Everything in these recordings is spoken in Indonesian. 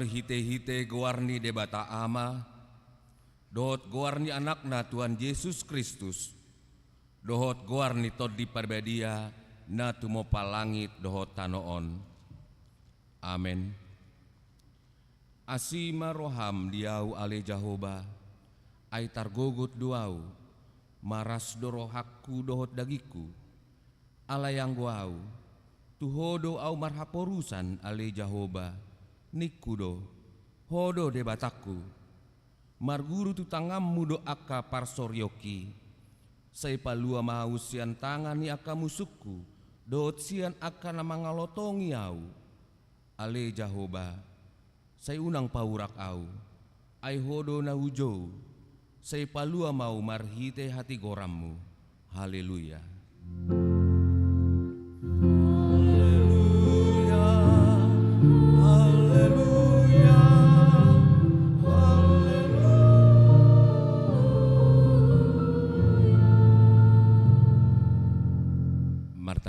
Hite-hite goarni debata ama, dohot goarni anakna Tuhan Yesus Kristus, dohot goarni tod di parbadia na tumopa langit dohot tanoon. Amen. Asima roham diau ale Jahoba, ay targogot duau, maras dorohakku dohot dagiku, alayang guau, tuhodo au marhaporusan ale Jahoba, nikudo, hodo debataku, marguru tu tangammu do aka parsoryoki, say palua mau sian tangani aka musuku, doot sian aka namangalotongi au, ale Jahoba, say unang paurak au, ay hodo na hujou, say palua mau marhite hati gorammu, haleluya.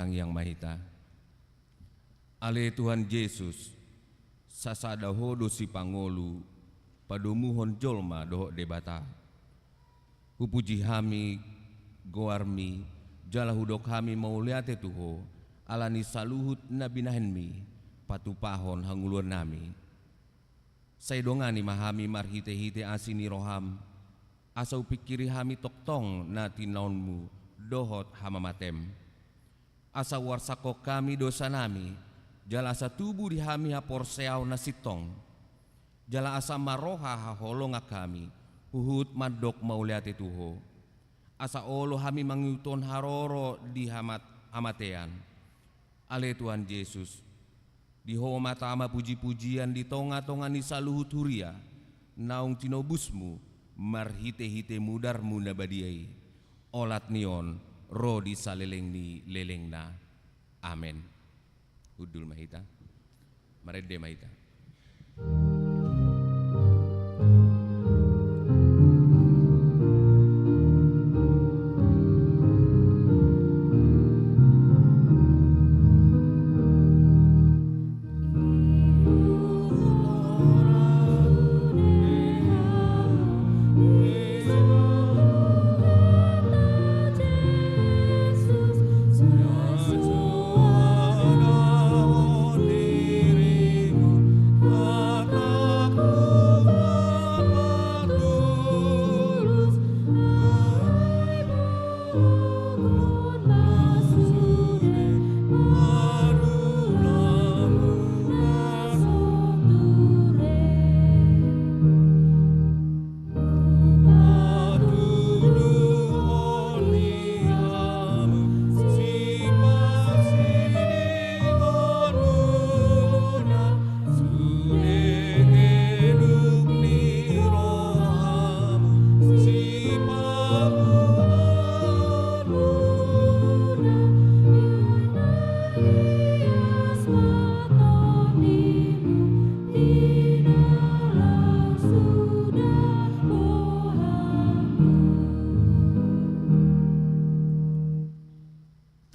Yang mahita, ale Tuhan Yesus, sasada hodo si pangolu, padumuhon jolma dohok debata, hupuji hami, goarmi, jala hudok hami mauliate tuho, alani saluhut nabinahenmi, patupahon hanguluan nami. Saidongani mahami marhite-hite asini roham, asau pikiri hami toktong na tinaunmu, dohot hamamatem. Asa warsako kami dosa nami, jala asa tubuh di hami haporseau nasitong, jala asa maroha haholonga kami, huhut madok mauliati tuho, asa olo hami manguton haroro di hamatean, ale Tuhan Yesus, di homa tama puji-pujian di tonga-tonga ni saluhut huria, naung tinobusmu, marhite-hite mudarmu nabadiai, olat nion, roh di saleleng ni lelengna. Amen. Udul mahita, marede mahita.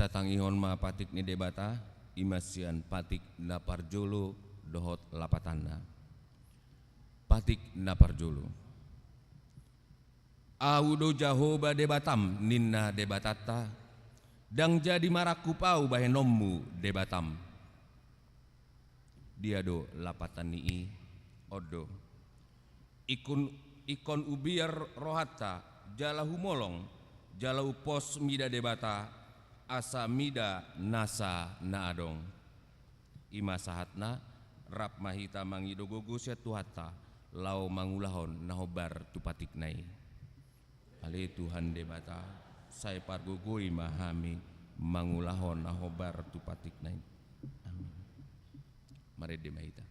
Tatangihon ma patik ni debata, imasian patik na parjolo dohot lapatanda. Patik na parjolo. Audo Jahoba debatam ninna debatata, dang jadi marakupau bahenommu debatam. Diado lapatan nii odo. Ikon ubiar rohata jala humolong, jala upos mida debata, asa mida nasa naadong. Ima sahatna rap mahita mangidogogo setuhata lau mangulahon nahobar tupatik nai. Ale Tuhan debata saya pargugui mahami mangulahon nahobar tupatik nai. Amin. Mari demaita.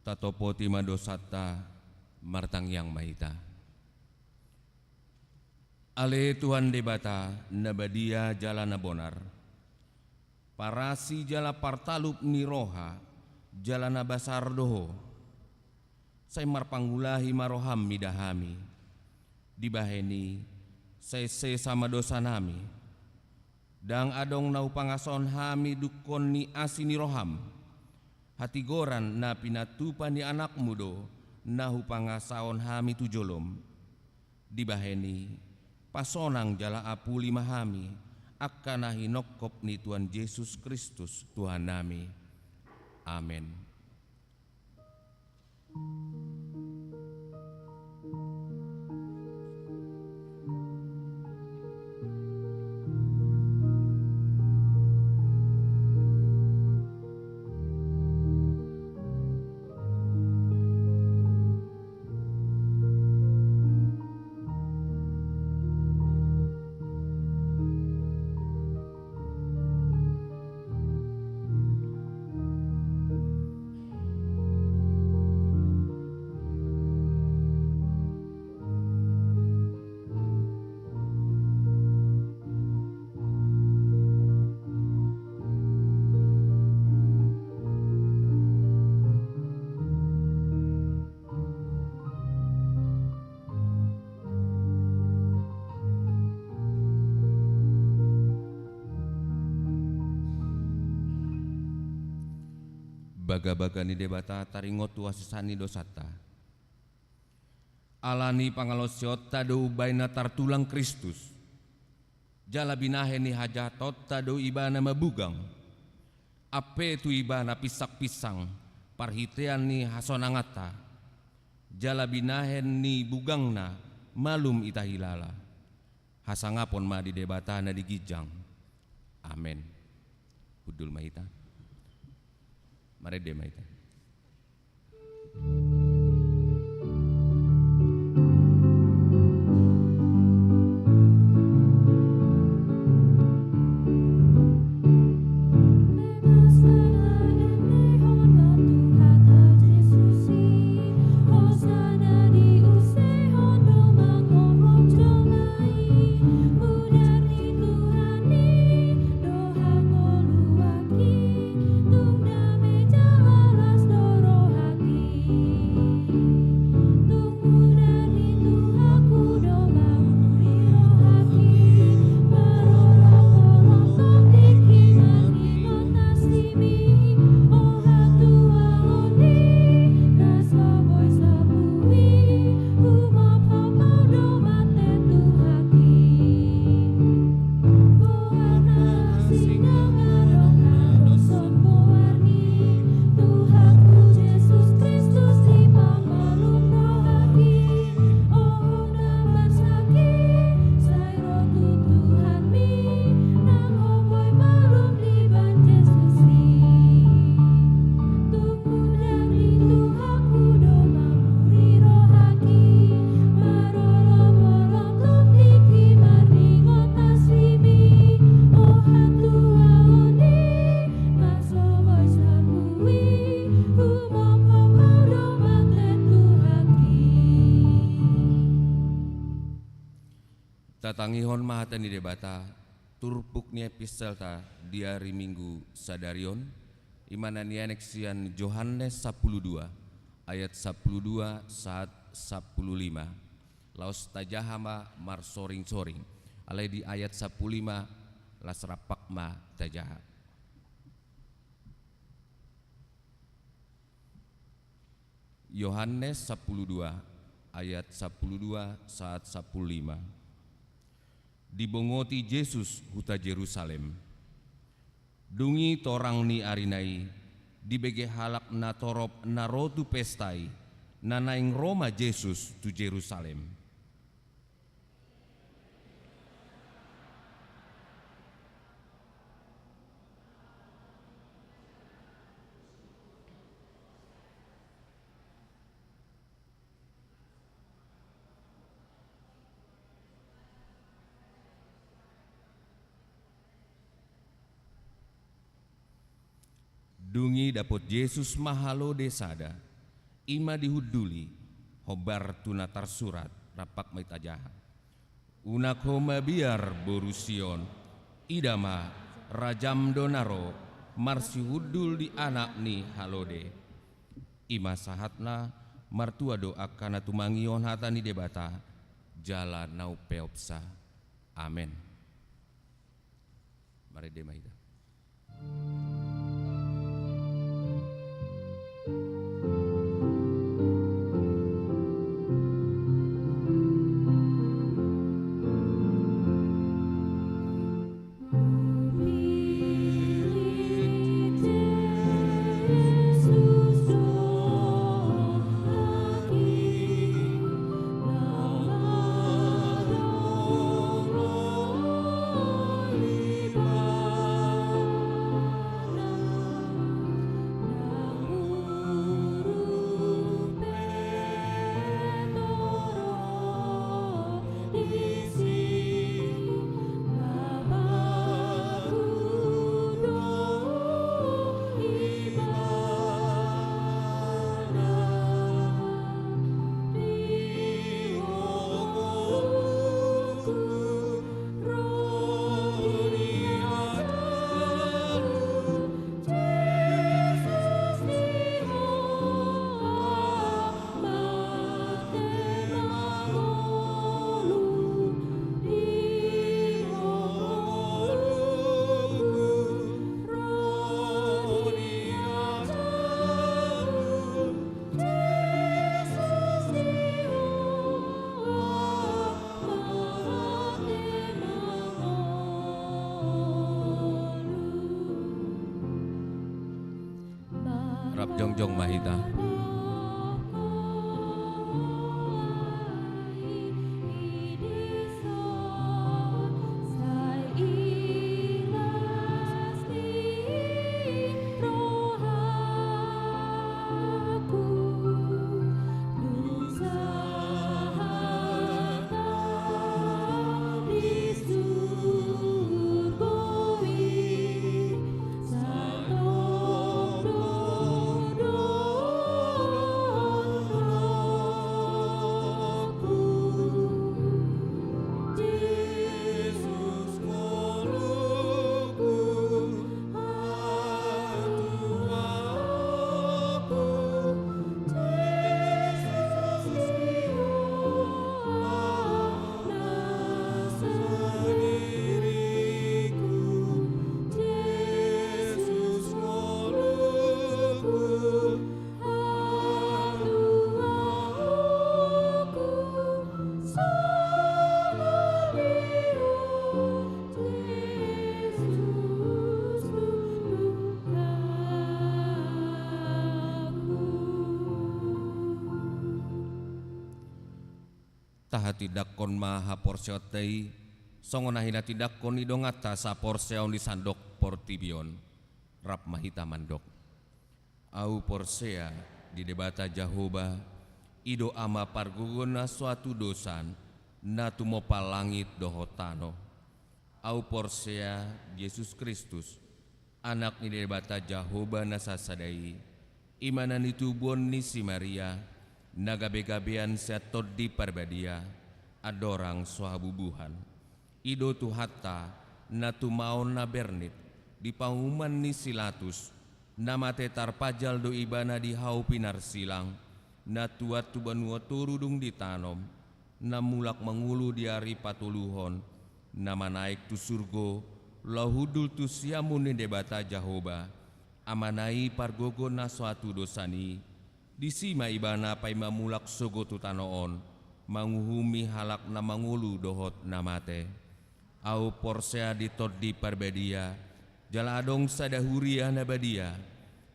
Tatopo tima dosata martang yang mahita. Ale Tuhan debata nabadia jalana bonar. Parasi jala partalup niroha jalana basar doho. Saya marpanggulahi maroham midahami. Dibaheni saya sama dosa nami. Dang adong nau pangason hami dukon ni asini roham. Hati goran na pinatupan ni anak mudo nahu pangasaon hami tujolom. Dibaheni pasonang jala apu lima hami akkanahi nokkop ni Tuhan Yesus Kristus Tuhan nami. Amin. Baga-baga ni debata taringot tuasisani dosata. Alani pangalosiot tado ubaina tartulang Kristus. Jala binahe ni hajatot tado ibana mabugang. Ape tu ibana pisak-pisang parhitean ni hasonangata. Jala binahen ni bugangna malum itahilala. Hasangapon ma di debata na digijang. Amen. Hudul mahita. Mari demaita. Tung dame jalaras doro haki. Tatangihon mahatan di debata turpuk ni epistelta di hari Minggu sadarion imana ni aneksian Yohanes 12 ayat 12 saat 15 laos tajahama mar soring-soring alai di ayat 15 las rapak ma tajaha. Yohanes 12 ayat 12 saat 15. Dibongoti Yesus huta Jerusalem. Dungi torang ni arinai dibege halak na torop na rotu pestai na naing Roma Yesus tu Jerusalem. Dungi dapot Yesus mahalo desada, ima dihuduli, hobar tunatar surat, rapak maitajaha. Unak homa biar borusion, idama rajam donaro, marsi hudul di anak ni halode. Ima sahatna martua doa kana tumangion hatani debata, jala nau peopsa. Amen. Mari demaida. Jongjong mahita. Tahati dakon maha porsiotei songonahina tidakon idongata sa porseon di sandok portibion rap mahita mandok au porsea di debata Jahoba ido ama pargugona suatu dosan na tumopa langit dohotano au porsea Yesus Kristus anak ni debata Jahoba nasasadai imanan itu bon ni si Maria nagabe-gabean setod di parbadia adorang sohabubuhan Ido tu hatta na tu maon na bernit di panguman ni silatus na mate tarpajal do ibana di hau pinar silang na tuat tu banua turudung ditanom na mulak mengulu di hari patuluhon na manaik tu surgo lahudul tu siamun ni debata Jahoba amanai pargogo na suatu dosani disima ibana pai mamulak sogo tu tanoon manguhumi halak na mangulu dohot na mate au porsea ditod di parbedia jaladong sada huria nabadia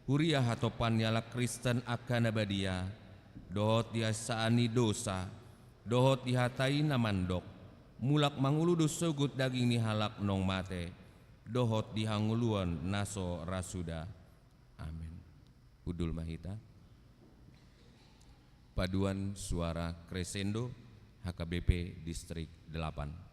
huria hatopan yala Kristen akan nabadia dohot dia saani dosa dohot dihatai namandok mulak mangulu dosogut daging ni halak nong mate dohot dihanguluan naso rasuda. Amin. Udul mahita paduan suara crescendo HKBP Distrik 8.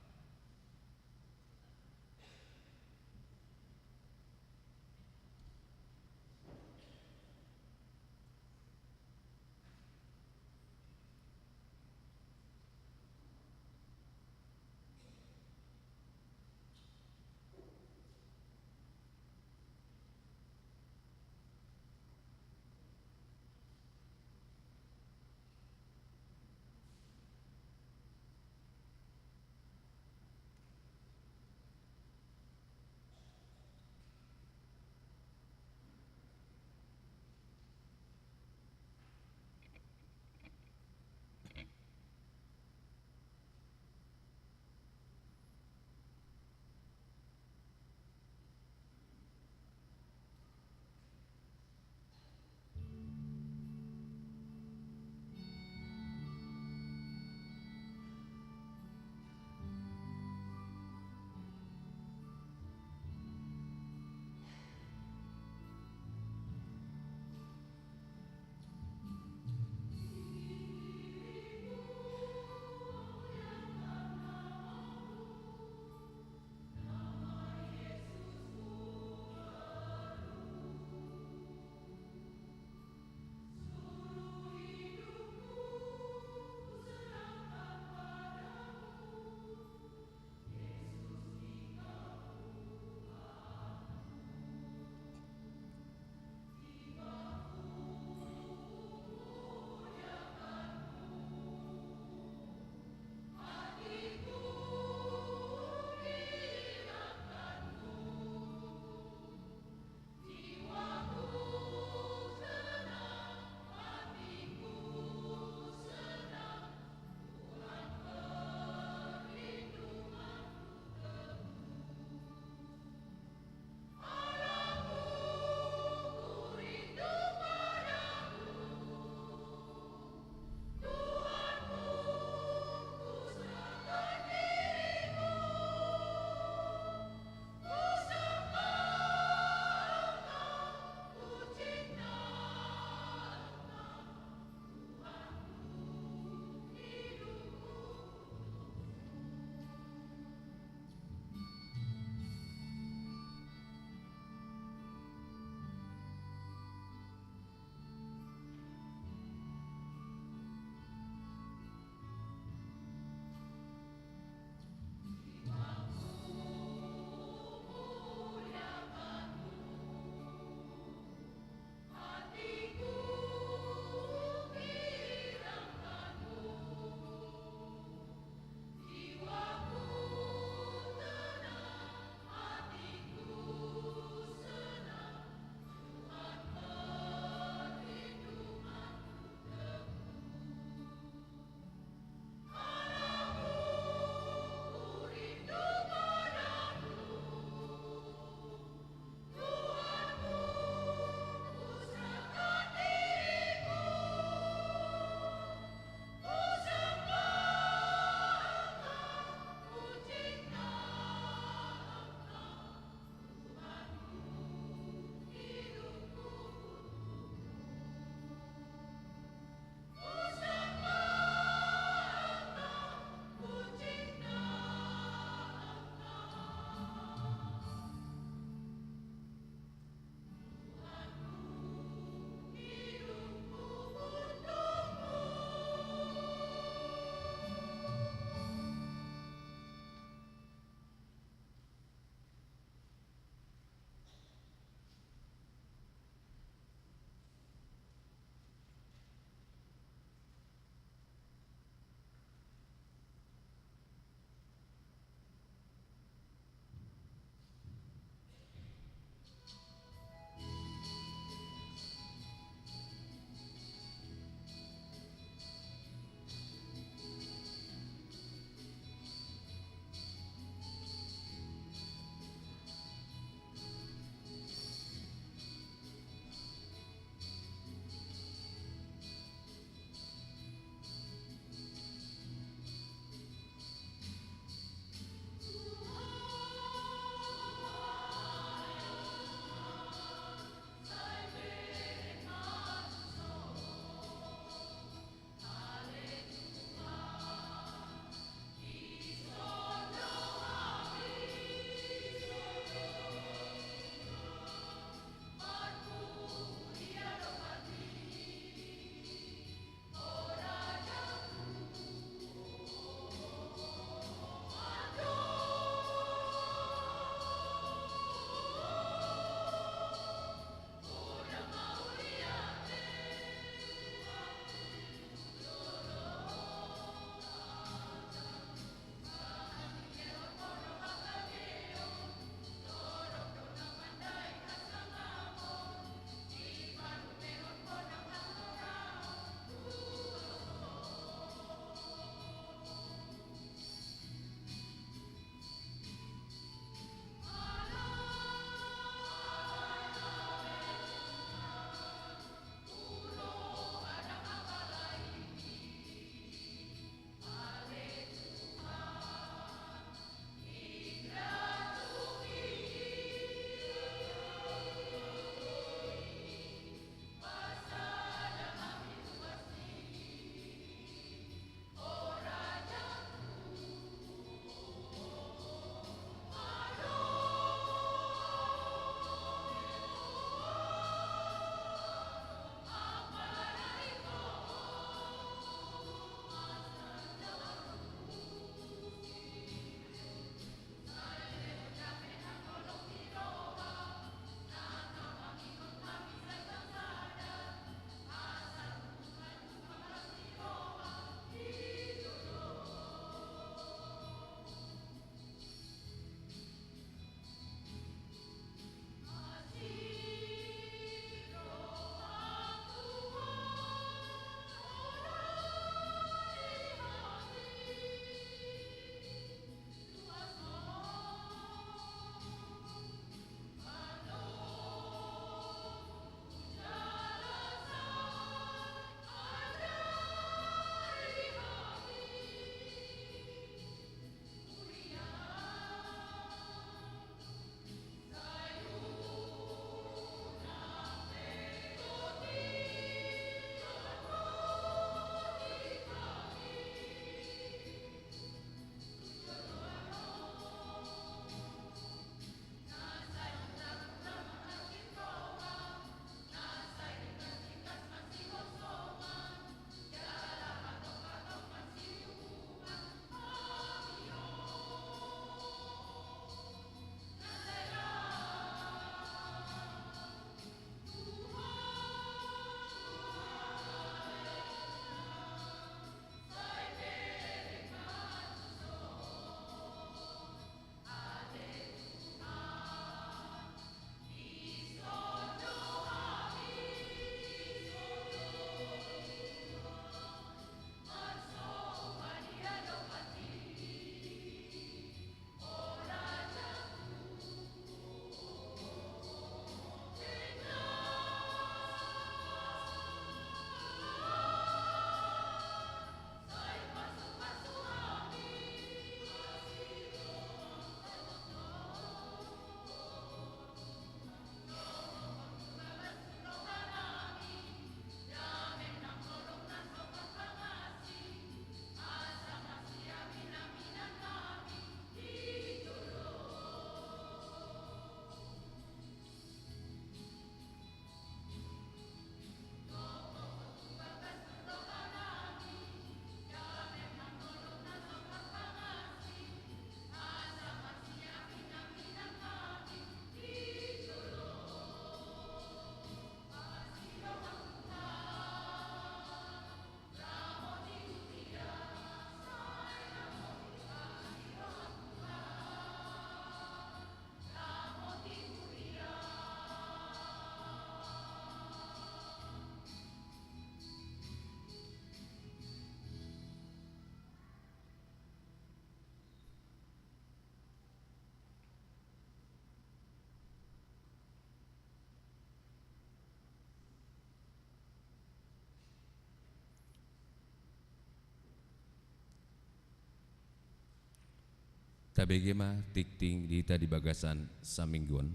tabegema tikting dita di bagasan saminggon.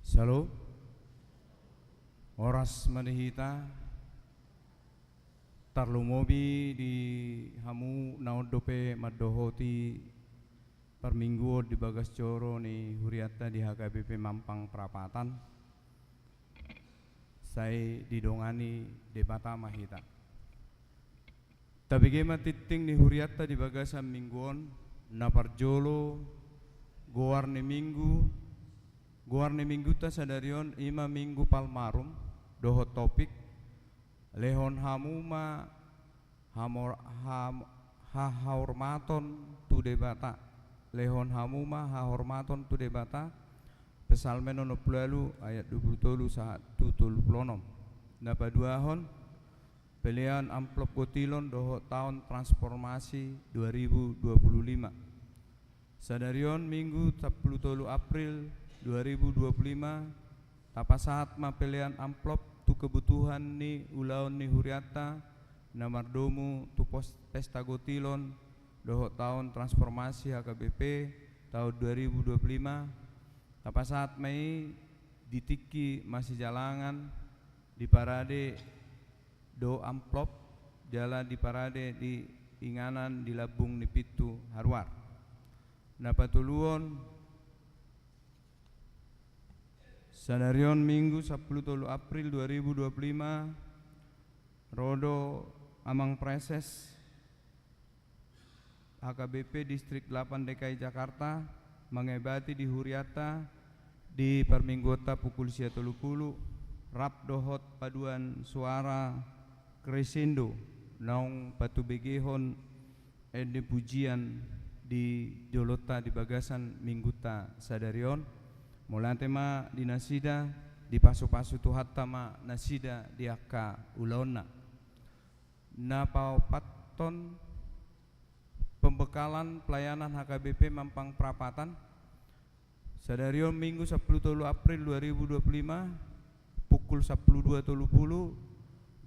Salo oras manihita tarlumobi di hamu naodope madohoti perminggu di Bagas Coro ni Huriata di HKBP Mampang Prapatan. Saya didongani debata mahita. Tapi gema titing ni Huriata di Bagasan mingguon naparjolo goarne minggu ta sadarion ima minggu palmarum doho topik lehon hamuma hahormaton tu debata lehon hamuma hahormaton tu debata pesalmen ono pelalu ayat 27 saat tutul plonom napa duahon pilihan amplop kotilon doho tahun transformasi 2025 sadarion minggu 10 April 2025 tapa saat ma pilihan amplop tu kebutuhan ni ulaon ni Huriata namardomu tu pesta gotilon doho tahun transformasi HKBP tahun 2025 tapa saat Mei ditiki masih jalangan di parade do amplop jalan di parade di inganan di labung ni pitu harwar napatuluon sadarion minggu 10 April 2025 rodo amang preses HKBP Distrik 8 DKI Jakarta mengebati di Huriata di perminggota pukul 30 rap dohot paduan suara crescendo naung batu begehon ede pujian di Jolota di Bagasan mingguta sadarion mulai tema di nasida di pasu-pasu tuhat tama nasida di akka ulauna na paton pembekalan pelayanan HKBP Mampang Prapatan sadarion minggu 10 April 2025 pukul 12.30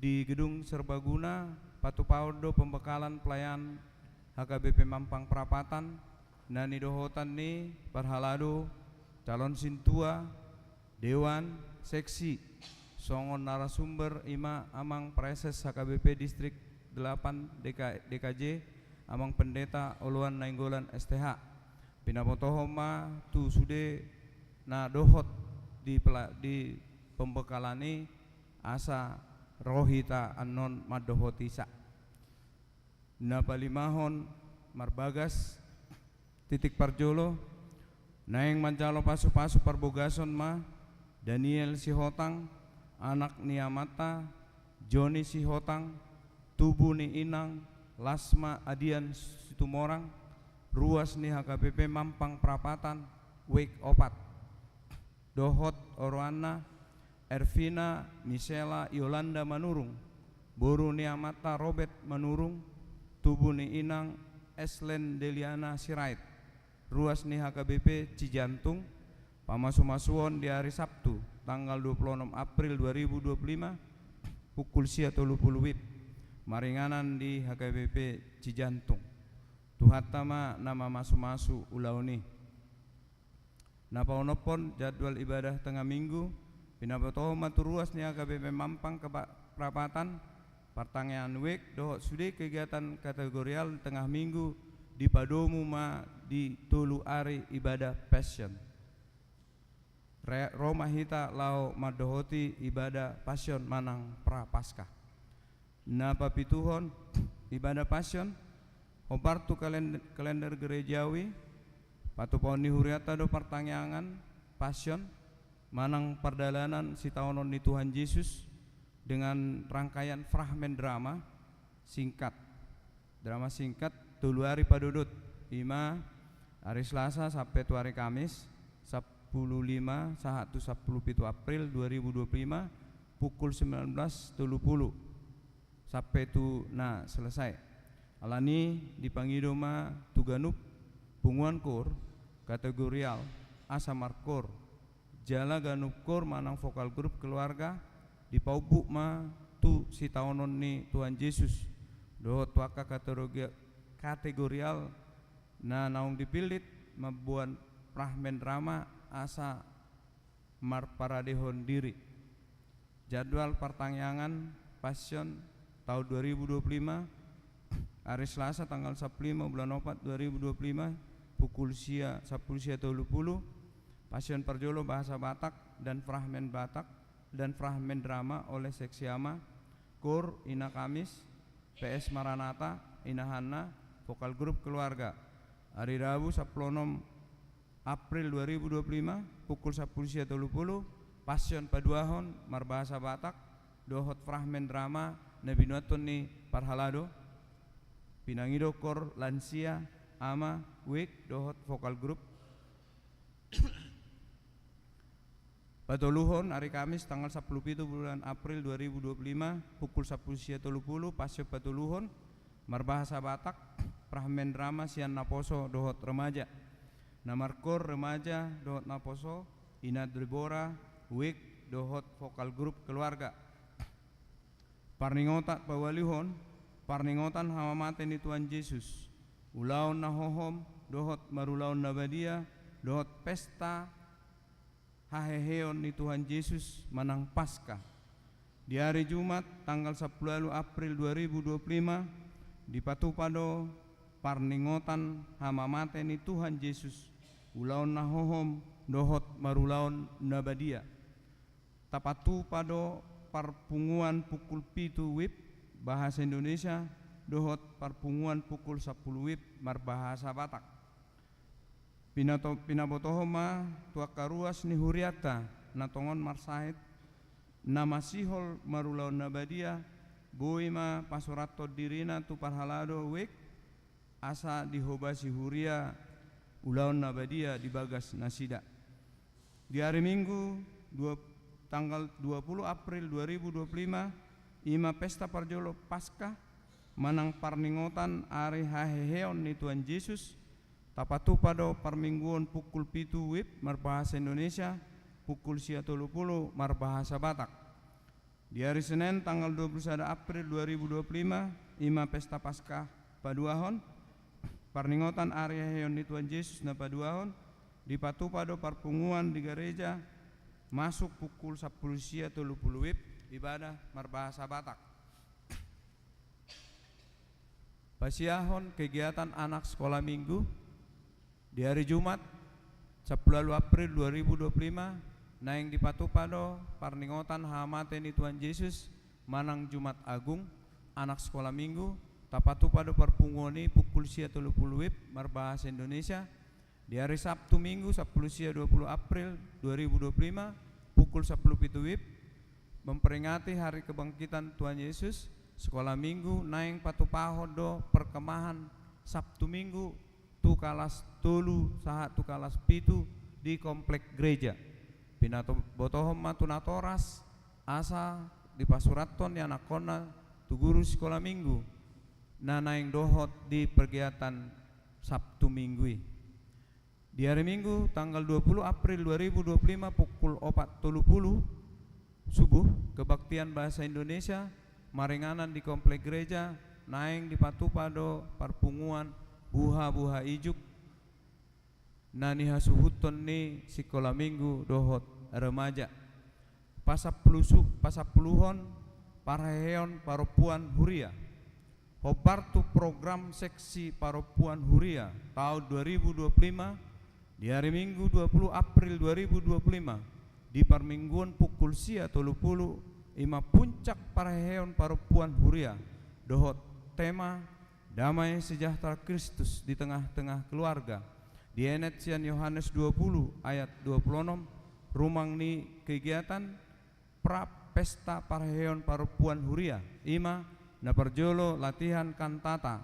di gedung Serbaguna Patu Paudo pembekalan pelayanan HKBP Mampang Prapatan nani dohotan ni parhalado calon sintua dewan seksi songon narasumber ima amang preses HKBP Distrik 8 DKJ amang pendeta Oluan Nainggolan STH pinapotohoma tu sude na dohot di pembekalani asa rohita anon madohotisa na palimahon marbagas titik parjolo naeng mancalo pasu-pasu parbogason ma Daniel Sihotang anak Niamata Joni Sihotang tubuh ni Inang Lasma Adian Situmorang ruas ni HKBP Mampang Prapatan Wake Opat dohot Orwana Ervina Misela Yolanda Manurung Boru Niamata Robert Manurung tubuh ni Inang Eslen Deliana Sirait ruas ni HKBP Cijantung pamasu-masuon di hari Sabtu tanggal 26 April 2025 pukul 30 WIB maringanan di HKBP Cijantung tuhatama nama masu-masu ulauni napaonopon jadwal ibadah tengah minggu pinapatoho maturuas ni HKBP Mampang ke Prapatan pertanyaan week dohot sude kegiatan kategorial tengah minggu di padomu ma di tulu ari ibadah passion Roma hita lau madohoti ibadah passion manang prapaskah napa pituhon ibadah passion opartu kalender gerejawi patu poni Huriata do pertanyaan passion manang perdalanan si tahunon ni Tuhan Yesus dengan rangkaian fragmen drama singkat tulu hari padudut ima hari Selasa sampai tu hari Kamis 15 saat 10 April 2025 pukul 19.30 sampai tu selesai alani dipangidoma tuganup punguan kor kategorial asa markor jala ganup kor manang vokal grup keluarga di paubuk ma tu si taonon ni Tuhan Yesus dohot waka kategorial na naung dipilit mabuan prahmen drama asa marparadehon diri. Jadwal pertanyaan Passion tahun 2025 hari Selasa tanggal 15 bulan 4 2025 pukul 10.30 Passion Parjolo bahasa Batak dan Frahmen Batak dan Frahmen drama oleh Seksiama Kor Ina Kamis PS Maranata Ina Hanna vokal grup keluarga hari Rabu 10 April 2025 pukul 10.30 Passion Paduahon marbahasa Batak dohot Frahmen drama Nabinuaton ni Parhalado Pinangido Kor Lansia Ama Wik dohot vokal grup Patoluhon hari Kamis tanggal 10 bulan April 2025 pukul 10.30 Passion Patoluhon marbahasa Batak Frahmen drama Sian Naposo dohot remaja Namarkor remaja dohot Naposo Ina Drebora Wik dohot vokal grup keluarga Parningotat pawalihon Parningotan hamamaten ni Tuhan Yesus Ulaon nahohom dohot marulaon nabadia dohot pesta haheheon ni Tuhan Yesus manang Paskah di hari Jumat tanggal 10 April 2025 di Patupado Parningotan hamamaten ni Tuhan Yesus Ulaon nahohom dohot marulaon nabadia tapatu pado parpunguan pukul pitu wib bahasa Indonesia dohot parpunguan pukul 10 wib marbahasa Batak pinabotohoma tuakaruas ni huriata natongon marsahid namasihol marulaon nabadia buima pasurato dirina tu parhalado wik asa dihobasi huria ulaon nabadia di bagas nasida di hari Minggu tanggal 20 April 2025 ima pesta Parjolo Paskah manang parningotan ari haheheon ni Tuhan Yesus tapatu pada parmingguan pukul pitu wib marbahasa Indonesia pukul 10.30 marbahasa Batak di hari Senin tanggal 21 April 2025 ima pesta Paskah Paduahon parningotan ari haheheon ni Tuhan Yesus na Paduahon di patu pada parpunguan di gereja masuk pukul 10.30 wib ibadah marbahasa Batak. Pasiahon kegiatan anak sekolah minggu di hari Jumat 10 April 2025 naing di Patupado parningotan hamate ni Tuhan Yesus manang Jumat Agung anak sekolah minggu tapatupado parpungoni pukul 10.30 wib marbahasa Indonesia di hari Sabtu Minggu 10.20 April 2025 pukul 10 wib memperingati hari kebangkitan Tuhan Yesus sekolah minggu naing patupahodo perkemahan Sabtu Minggu tu kalas tulu sahat tu kalas pitu di komplek gereja pinato botohom matunatoras asa di pasuraton yang nakona tu guru sekolah minggu na naing dohot di pergiatan Sabtu Minggu di hari Minggu tanggal 20 April 2025 pukul 4.30 subuh kebaktian bahasa Indonesia maringanan di komplek gereja naing di Patupado parpunguan buha ijuk nani hasuhuton ni sekolah minggu dohot remaja pasapuluhon paraheon paropuan huria hobartu program seksi paropuan huria tahun 2025 di hari Minggu 20 April 2025 di parmingguan pukul 10.30 ima puncak paraheon paropuan huria dohot tema damai sejahtera Kristus di tengah-tengah keluarga di Enetian Yohanes 20 ayat 26 rumang ni kegiatan pra pesta paraheon paropuan huria ima na parjolo latihan kantata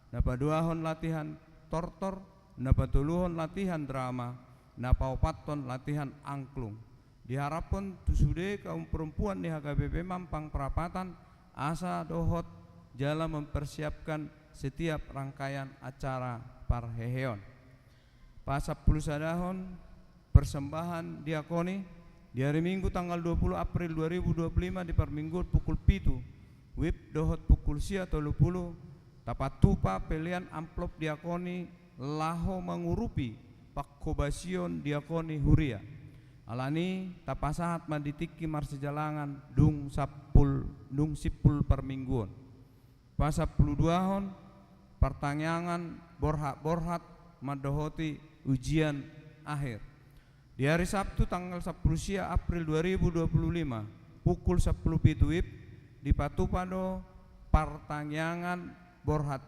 na paduahon latihan tortor na patuluhon latihan drama na paupaton latihan angklung diharapkan tusude kaum perempuan di HKBP Mampang Perapatan asa dohot jala mempersiapkan setiap rangkaian acara parheheon. Pasap puluh sadahon persembahan diakoni di hari Minggu tanggal 20 April 2025 di perminggu pukul 7 WIB dohot pukul sia 30 tapatupa pelian amplop diakoni laho mengurupi pakkobasion diakoni huria alani tapasahat manditiki marsejalangan dung sipul permingguan. Pasap puluh duahon pertanyaan borhat madohoti ujian akhir. Di hari Sabtu tanggal 10 sia April 2025 pukul 10 WIB di Patupado pertanyaan borhat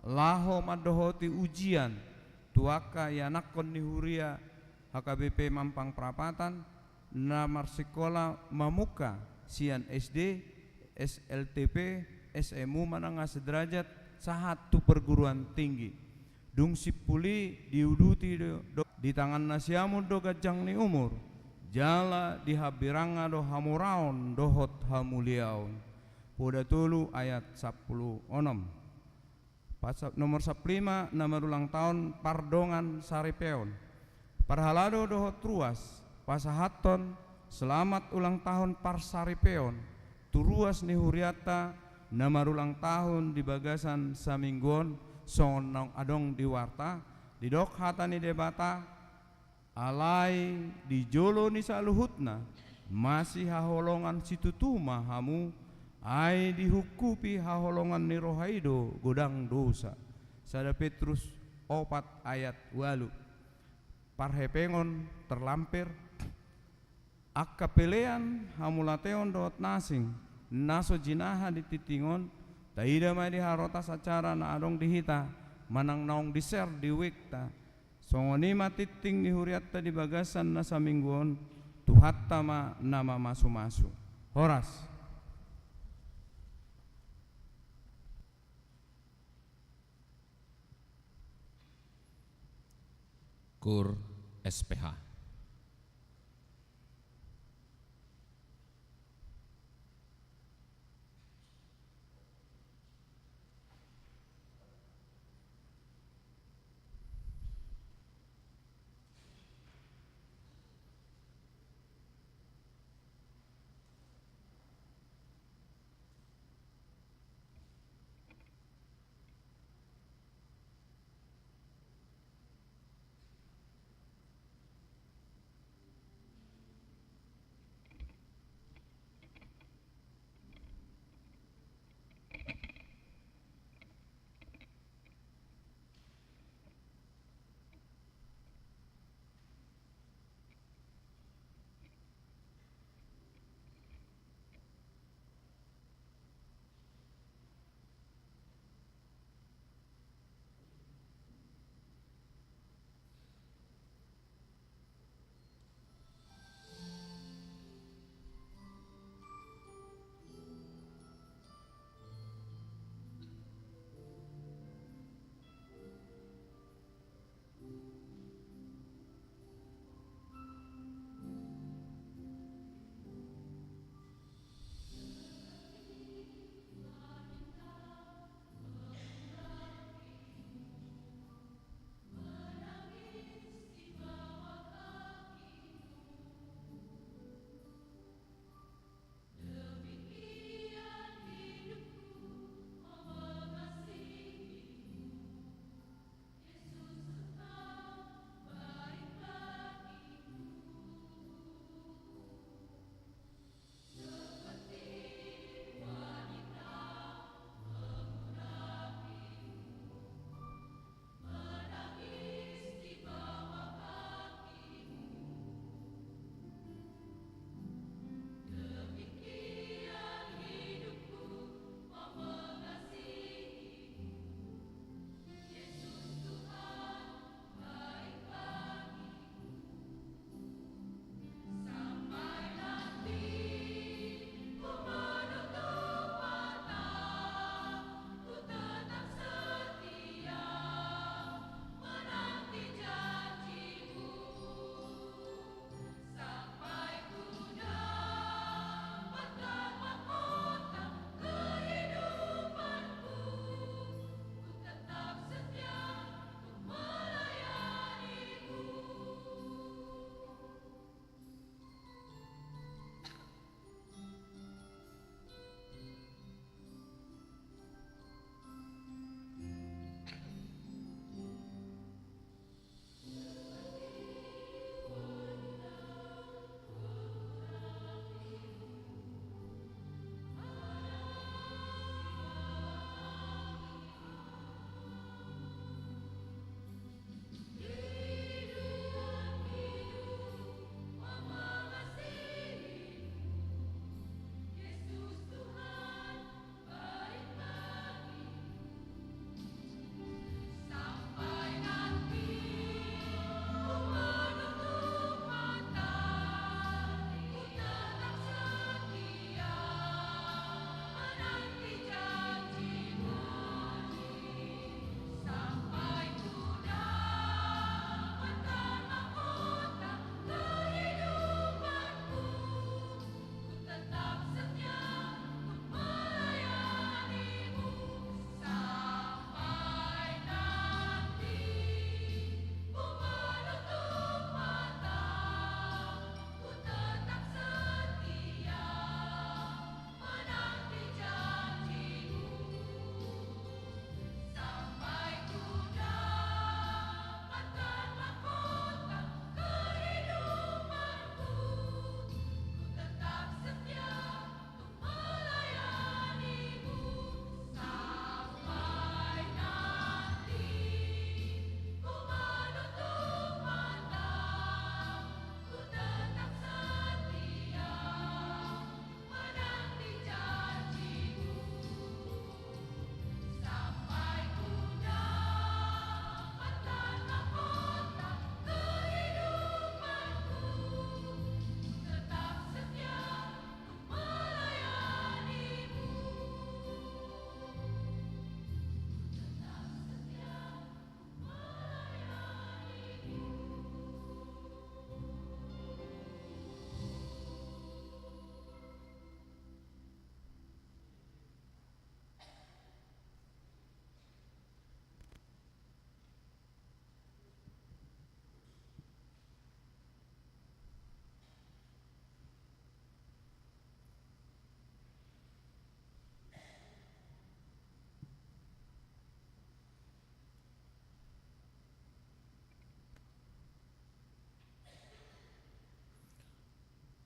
laho madohoti ujian tuaka yanakon ni huria HKBP Mampang Perapatan namar sekolah Mamuka Sian SD SLTP SMU Menengah Sederajat sahatu perguruan tinggi dung sipuli diuduti di tangan nasiamu do gajang ni umur jala di habiranga do hamuraon dohot hamuliaon poda tulu ayat 10 onom. Pasal nomor 15 nama ulang tahun Pardongan Saripeon Parhalado dohot ruas pasahaton selamat ulang tahun Parsaripeon turuas ni huriata nama ulang tahun di bagasan saminggon sonong adong di warta di dok hata ni debata alai di jolo ni saluhutna masih haholongan situtuma hamu ai dihukupi haholongan ni rohaido godang dosa sada Petrus 4 ayat 8 parhepengon terlampir akapelean hamulateon dot nasing naso jinaha dititingon taida mai diharota sacara na adong dihita manang naong diser di wikta songoni matiting ni huriatta di bagasan na samingguon tuhatta ma nama masu-masu horas. Kur SPH.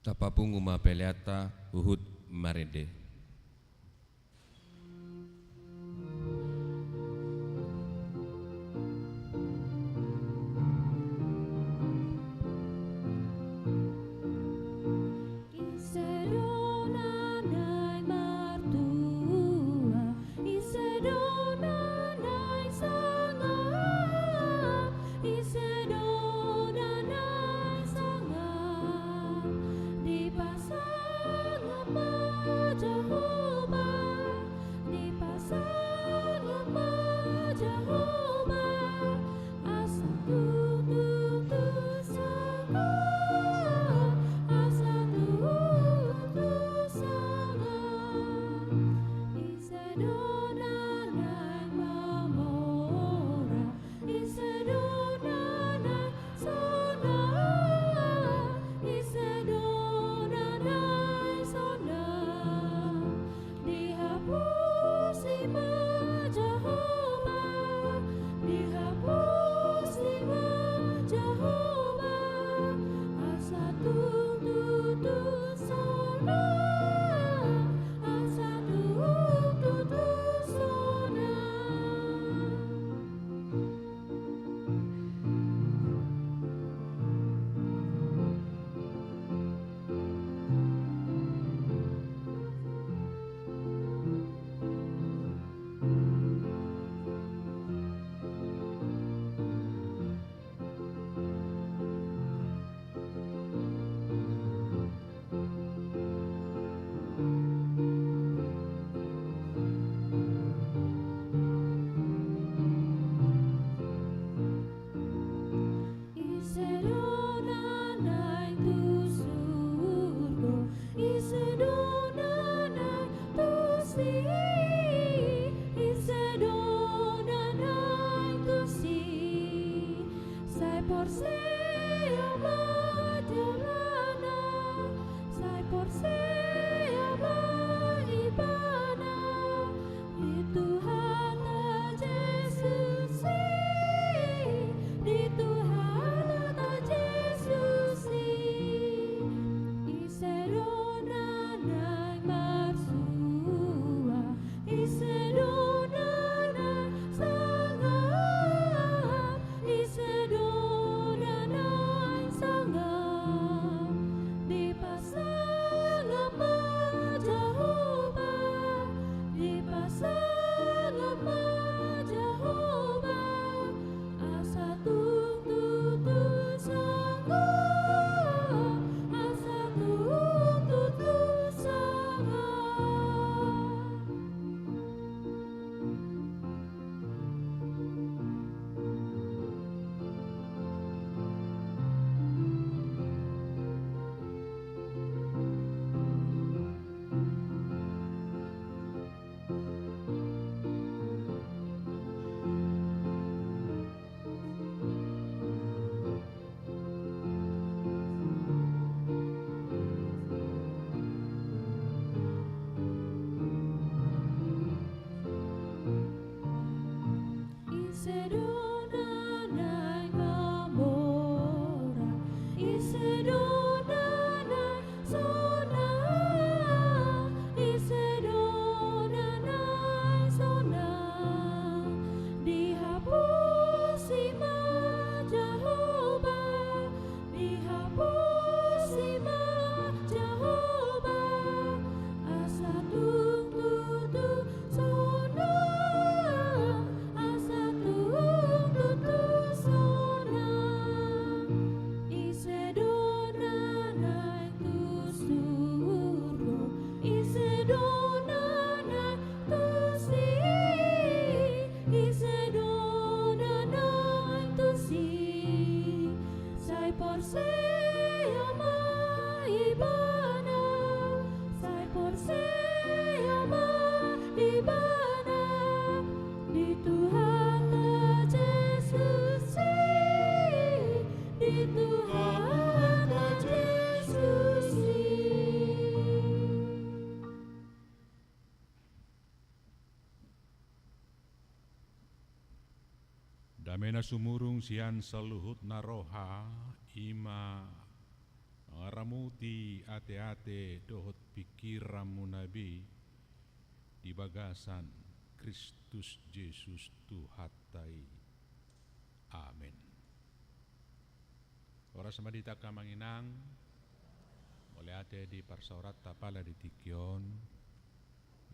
Tapapungu mapeleata uhud marede. Damena sumurung sian seluhut naroha ima Ngaramuti ate-ate dohot pikiramu nabi di bagasan Kristus Yesus Tuhatai. Amin. Ora samadita ka manginang, oleh ate di parsorat tapala di tikyon,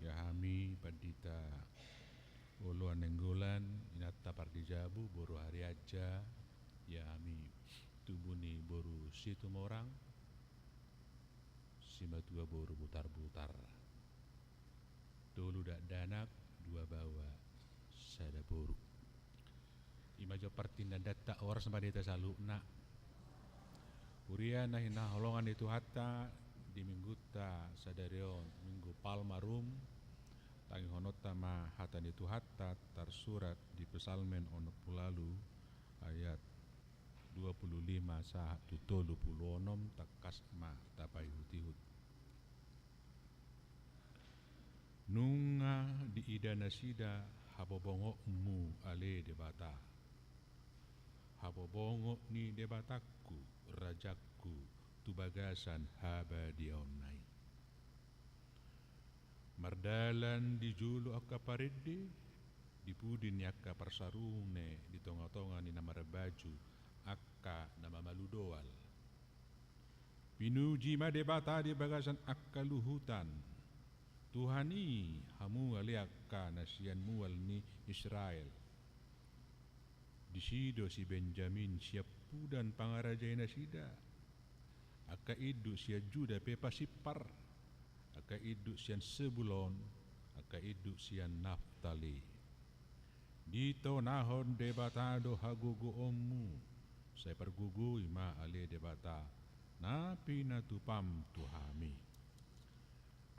ya hami padita uluan nenggolan, inata pardijabu, boru hari aja, ya hami tubuni boru situ morang, simatua boru butar-butar. Dulu dak danak, dua bawa, sada boru. Imajo partinda data orang samadita salukna. Uria nahina holongan itu hatta di minggu ta sadarion minggu palmarum tangi honota ma hatan itu hatta tersurat di pesalmen ono pulalu ayat 25 sah tutolu pulonom takas ma tapai hutihut nunga di ida nasida habobongo mu ale debata habobongo ni debataku rajaku tu bagasan habadionai mardalan di julu akka pariddi di pudin yakka parsarune di tonga-tonga ni nama baju akka nama maludoal pinuji ma debata di bagasan akka luhutan Tuhani hamu aliakka nasian mual ni Israel di sido si Benjamin siapu dan pangarajai nasida aka idu sia Juda pepa sipar aka idu sian Sebulon aka idu sian Naftali dito nahon debatado hagugu ommu saya pergugu ima ale debata napi natupam tuhami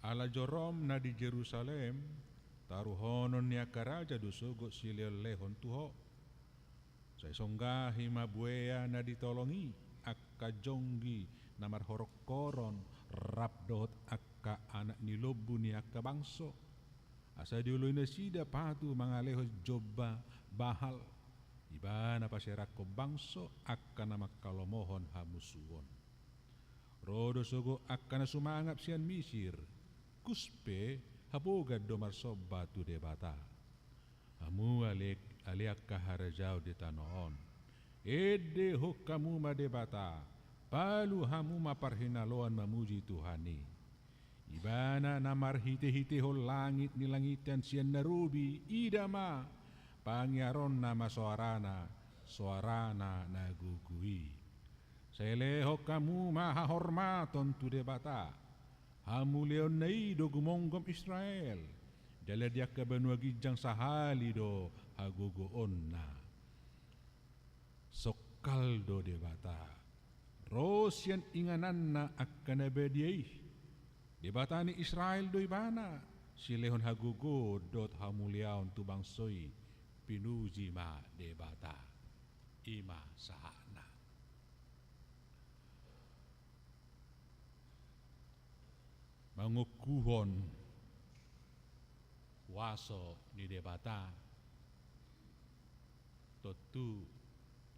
ala jorom na di Jerusalem taruhonon niya karaja dusugo silil lehon tuho saya songgahi mabuea na ditolongi akka jonggi na marhorok-koron rapdot akka anak nilobu ni akka bangso asa diuloy na sida patu mga lehos jobba bahal iba na pasyarak ko bangso akka na makalomohon hamusuon rodo sugo akka na sumangap siyan misir kuspe habogad do marsobba tu debata amu alik aliak kaharajau di tanoon ede hok kamu madebata palu hamu maparhinaloan mamuji Tuhani ibana namar hite-hite hol langit ni langitan sian narubi idama pangyaron nama suarana nagugui selehok kamu maha hormaton tu debata hamu leon nai do gumonggom Israel dala dia ka banua gijang sahali do hagogo onna sokal do debata rosian ingananna akkana bediai debata ni Israel do ibana silehon hagogo dot hamuliaon tu bangsoi pinuji ma debata ima sahana mangukuhon waso ni debata totu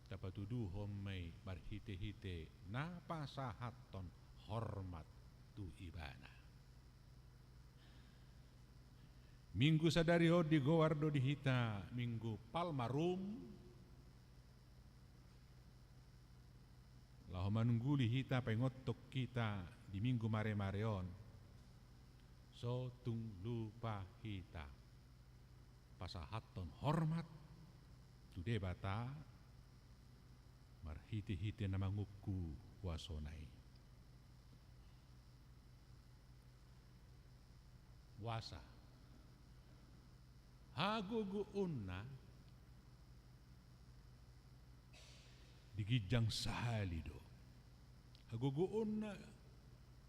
tapatudu hommai barhite-hite na pasahaton hormat tu ibana minggu sadari ho di gowardo di hita minggu palmarum lahoman guli hita pengotok kita di minggu mare-mareon so tung lupa hita pasahaton hormat tu debata marhiti-hiti na manguku wasonai wasa hagugu unna digijang sahalido hagugu unna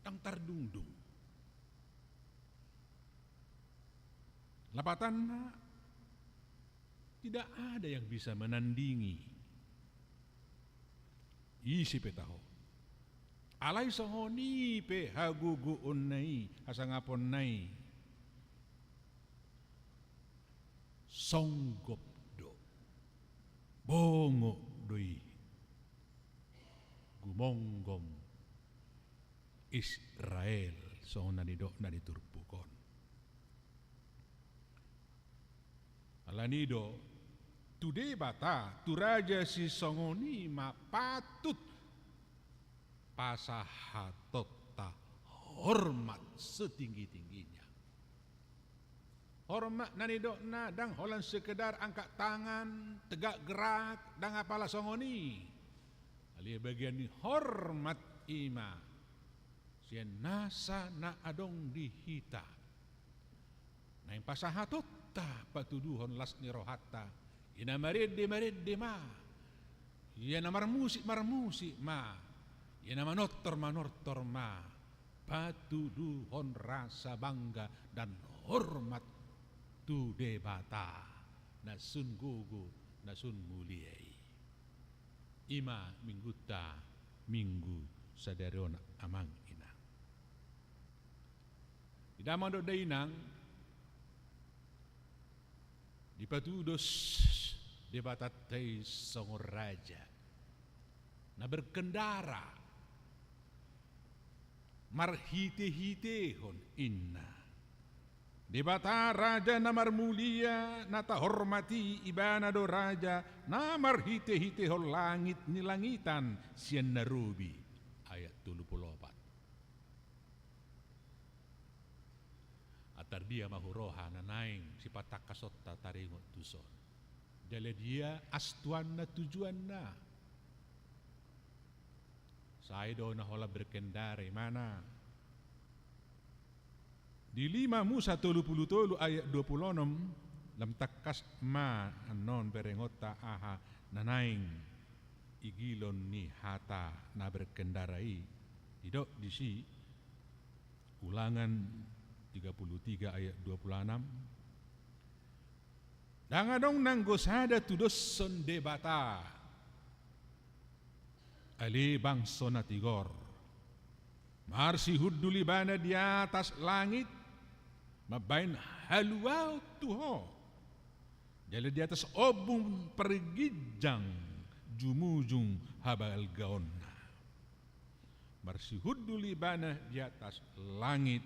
tang tardungdung lapatanna tidak ada yang bisa menandingi isi petaho alai sahoni pe hagugu unnai hasangapon nai songgop do bongo doi gumonggom Israel so nanidok na diturpukon. Alanido tude bata tu raja si songoni mapatut pasahatota hormat setinggi-tingginya. Hormat nanidok na dang holan sekedar angkat tangan, tegak gerak, dang apalah songoni. Ali bagian ni hormat ima. Sian nasa na adong dihita. Na yang pasahatota patuduhon las ni rohata. Ina marede ma. Ina marmusik ma. Ina manortor ma. Patuduhon rasa bangga dan hormat tu debata nasun gugu nasun muliai. Ima mingguta minggu sadarion amang ina. Idamang do dainang dipatudos debata tei songor raja na berkendara marhite-hitehon inna. Debata raja namar mulia nata hormati ibana do raja namar hite-hitehon langit ni langitan sian narubi ayat 34. Atar dia mahuroha na naing si patak kasota taringot tuson. Jale dia astuan na tujuan na. Saya do na hola berkendara mana? Di 5 Musa 33 ayat 26 lam takas ma anon berengota aha nanaing igilon ni hata na berkendarai tidak disi Ulangan 33 ayat 26 dangadong nanggosada tudos son debata ali bangso na tigor marsi huduli bana di atas langit mabain haluau tuho jadi di atas obung pergijang jumujung habal gaonna marsi huduli bana di atas langit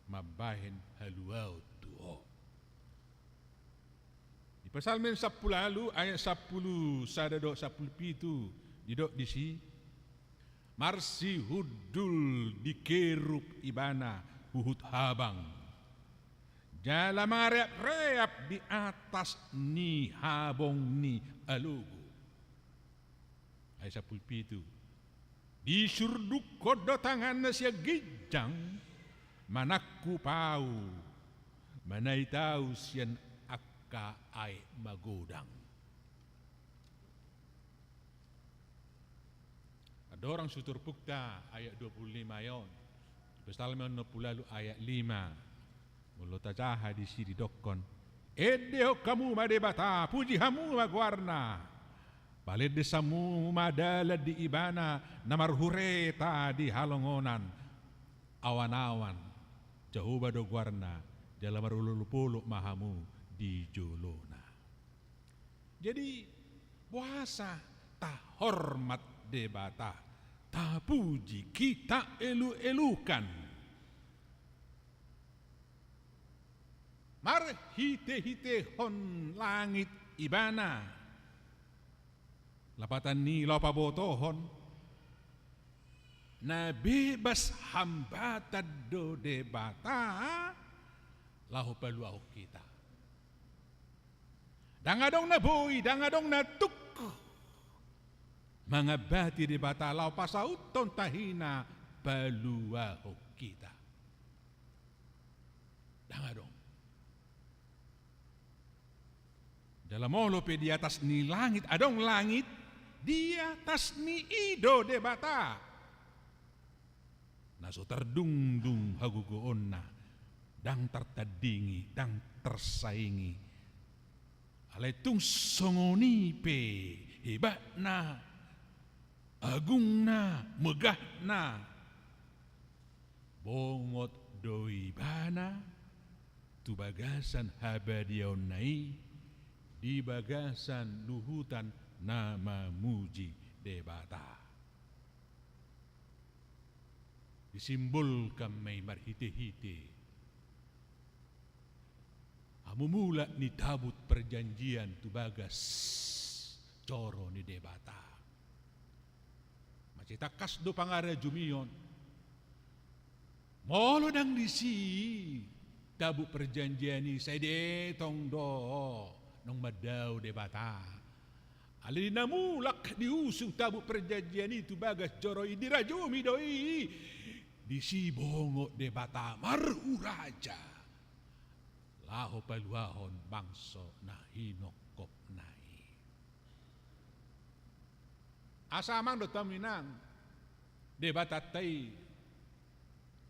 mabain haluau tuho. Di Psalmen 10 ayat 10 sadado 10 pitu didok disi marsi hudul dikeruk ibana huhut habang jala mareap-reap di atas ni habong ni alugu ayat 10 pitu di surduk kodo tangan na siya gijang manakku pau manay tau siyan akka ay magodang. Ada orang sutur pukta ayat 25 yon. Psalmen 60 ayat 5. Mulo tajaha di sini dokon. Edeo kamu madebata puji hamu magwarna. Balid desamu madala di ibana namar hureta di halongonan awan-awan jauh bado gwarna dalam marulupuluk mahamu di jolona. Jadi puasa tak hormat debata tak puji kita elu-elukan mar hite-hite hon langit ibana lapatan ni lopa botohon na bebas hambatan do debata lahu peluau kita dangadong na boy dangadong na tuk mangabati debata lau pasauton tahina peluau kita dangadong dalam molope di atas ni langit adong langit di atas ni ido debata naso terdungdung hagugoonna dang tertadingi dang tersaingi aletung songoni pe hebatna agungna megahna bongot doi bana tu bagasan habadion nai di bagasan luhutan nama muji debata. disimbolkan may marhite-hite. Amumula ni tabut perjanjian tu bagas coro ni debata. Macitakas do pangara jumion. Molo dang disi tabut perjanjian ni say detong do nong madaw debata. Alin namulak diusung tabut perjanjian itu bagas coro idirajumi doi. Disi bongo debata maruraja. Laho paluahon bangso na hinokop nai. Asamang do taminang debata tay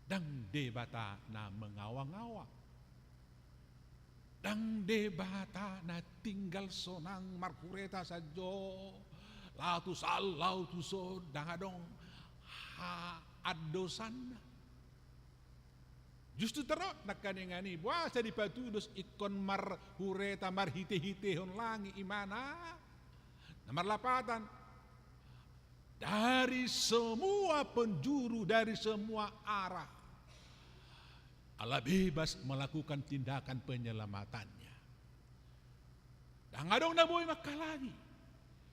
dang debata na mengawang-awang. Dang debata na tinggal sonang markureta sajo. Lautus al lautuso dangadong ha adosan. Justu terok nakaningani buasa di patudos ikon mar hureta mar hite-hite hon langi imana nomor 8 dari semua penjuru dari semua arah Allah bebas melakukan tindakan penyelamatannya. Dangadong na boy makalangi,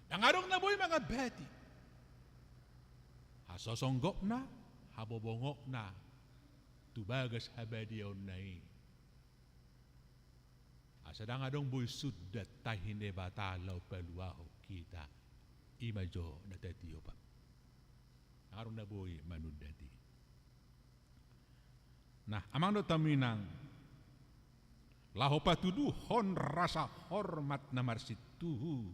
dangadong na boy mga beti, hasosonggop na, habobongok na, tubagas habadiyaw nai. Asadang adong boy sudat tahinde batalaw paluaho kita imajo na tatiyo pa. Arong na boy manudati. Nah, amang do taminang laho patuduhon rasa hormat na marsituhu.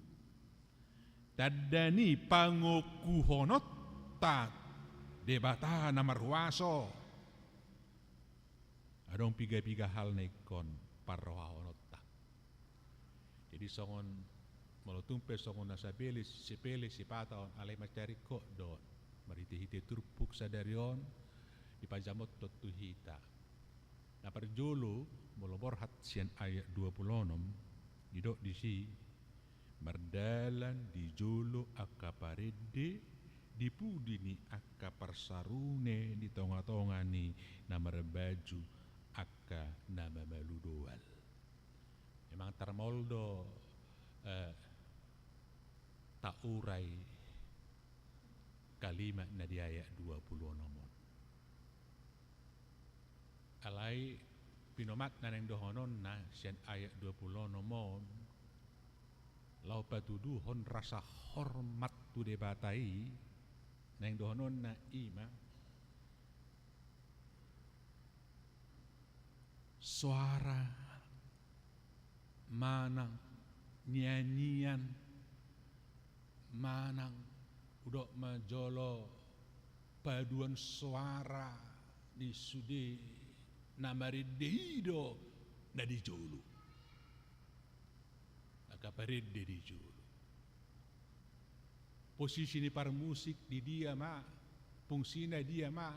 Tadani pangokuhonot ta debata na marwaso. Adong piga-piga hal na ikon parwahonot ta. Jadi songon malutumpe songon nasabili sipili sipataon alay macari ko do mariti-hiti turpuk sadarion dipajamot do tuhita. Na parjolo moloborhat sian ayat 26 didok disi mardalan di jolo akka parede dipudini akka parsarune di tonga-tongani na marebaju akka nama maludoal. Memang tarmoldo taurai kalimat na di ayat 26. Alai pinomat na neng dohonon na sian ayat 26 lau patuduhon rasa hormat tu debatai neng dohonon na ima suara manang nyanyian manang udok majolo paduan suara di sudi namari dehido na di jolo nakaparede di jolo posisi ni par musik di dia ma fungsina dia ma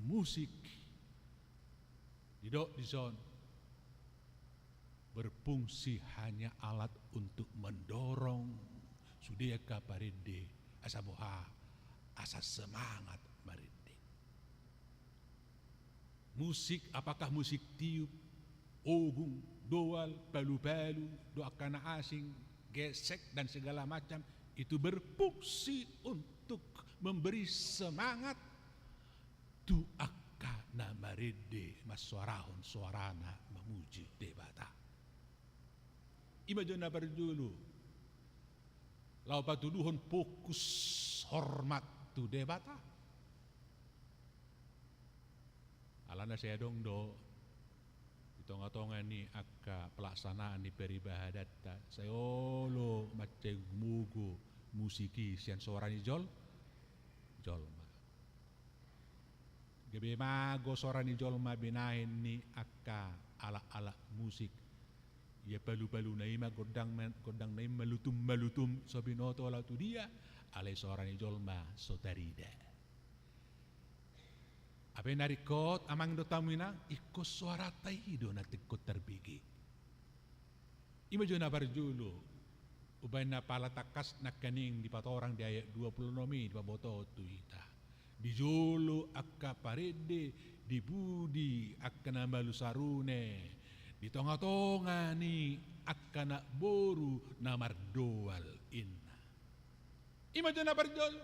musik didok di zon berfungsi hanya alat untuk mendorong sudia kaparede asa boha asa semangat marede. Musik apakah musik tiup, ogung, doal, palu-palu, doa kana asing, gesek dan segala macam itu berfungsi untuk memberi semangat tu akana marede maswarahon suarana memuji debata. Imajo na berjulu lau patuduhon fokus hormat tu debata. Alana saya dong do tonga-tonga ni akka pelaksanaan di peribahadatta saya lo macam mugo musiki sian sorani jol jolma gebe mago sorani jolma binahin ni akka ala-ala musik ya palu-palu na ima godang na ima malutum so binoto la tu dia alai sorani jolma sotarida. Apa narikot amang do tamina ikut suara taido na tikot terbigi. Ima jo na barjulu ubay na palatakas na kaning di patorang di ayat 26 di paboto tu ita. di jolo akka parede, di budi akka namalu sarune, di tonga-tonga ni akka na boru na mardoal inna. Ima dyan na parjol.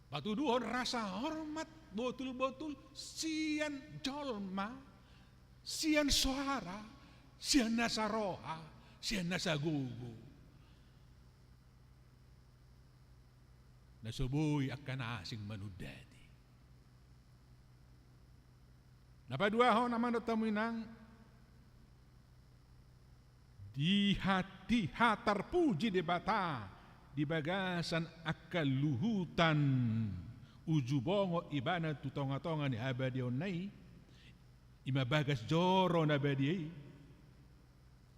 Batuduhon rasa hormat, botul-botul, sian jolma, sian suara, sian nasaroha, sian nasagugu. Nasuboy akan asing manudati. Napaduaho naman nataminang di hati hatar puji di bata di bagasan akaluhutan ujubongo ibana tutonga-tonga ni abadion nai imabagas joro na abadiai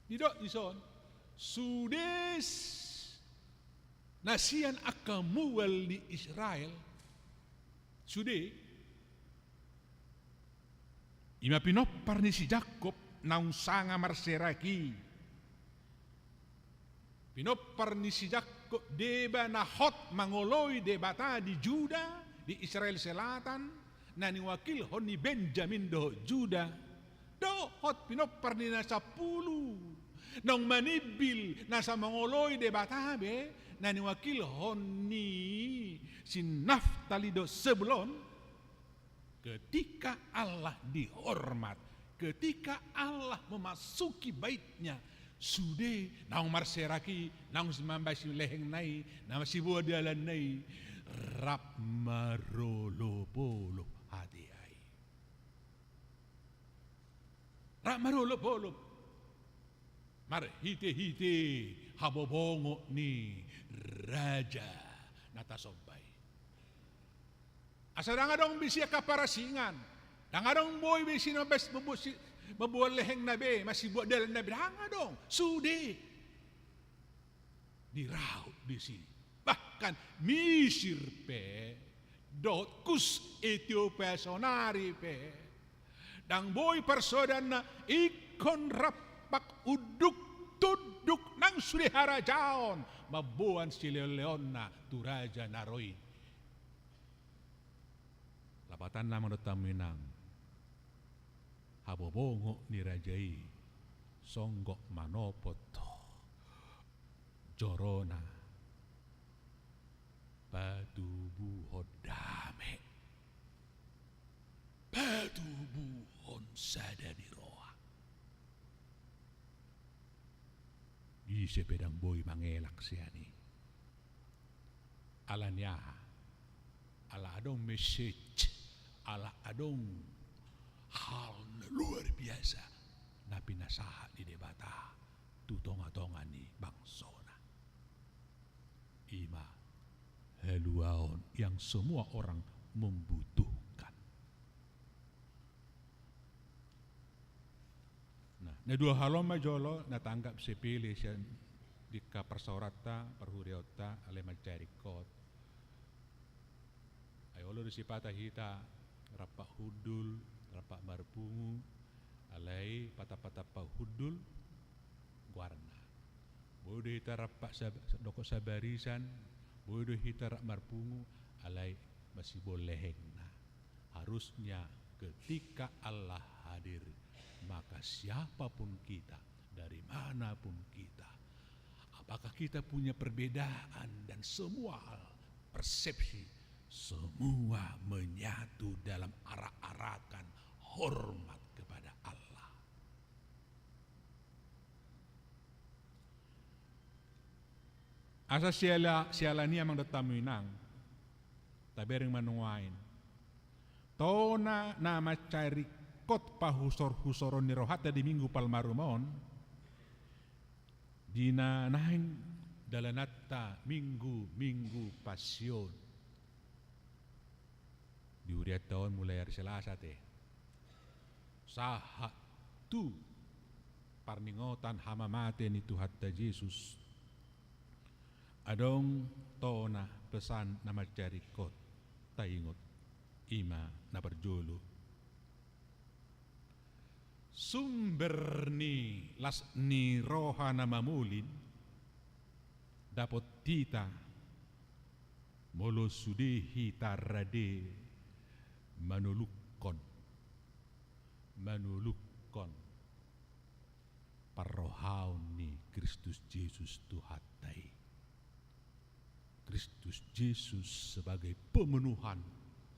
didok ison sudes nasian akamual di Israel sude ima pinopar ni si Jacob naung sanga marseraki pinopar ni si Jacob deba na hot mangoloy debata di Juda di Israel Selatan na ni wakil hon ni Benjamin do Juda do hot pinopar ni nasa 10 nong manibil nasa mangoloy debata be na ni wakil hon ni si Naftali do Sebulon. Ketika Allah dihormat, ketika Allah memasuki baitnya, sude naung marseraki, naung semambasi leheng nai, nama si buah dalan nai, rap marolo hati ai. Rap marolo mar hite habobongo ni raja natasobai. Asa dong bisi kaparasingan, dong boy bisi no bes mabual leheng nabe, masih buat dalan nabe, dong sude diraut bisi, bahkan Misir pe, dot kus Ethiopia sonari pe, dang boy persodan na ikon rapak uduk tuduk nang sude harajaon, mabuan si leon na turaja naroi. Lapatan na menurut taminang habobongo ni rajai songgok manopoto jorona patubuhon dame patubuhon sadani roha di sepedang boy mangelak siani alanya ala adong message ala adong hal luar biasa na pinasaha di debata tutonga-tonga ni bangsona ima haluaon yang semua orang membutuhkan. Nah dua halom majolo natanggap sepele siya di ka persorata perhuriota ale macarikot ayolo di sipata hita rapak hudul, rapak marpungu, alai patah-patah hudul, guarna. Bodoh hita rapak doko sabarisan, bodoh hita rak marpungu, alai masih boleh na. Harusnya ketika Allah hadir, maka siapapun kita, dari manapun kita, apakah kita punya perbedaan dan semua hal persepsi, semua menyatu dalam arak-arakan hormat kepada Allah. Asa siala niya mang dataminang tabering manuain tona na macari kot pahusor-husoron ni rohata di minggu palmarumon dina nahing dalanata minggu pasyon di uriat tahun mulai hari Selasa teh sahat tu parningotan hama mate ni Tuhan Yesus adong tona pesan nama carikot taingot ima na berjolo sumber ni las ni roha na mamulin dapat tita molo sudehi tarade manulukkon parrohaun ni Kristus Yesus Tuhatai. Kristus Yesus sebagai pemenuhan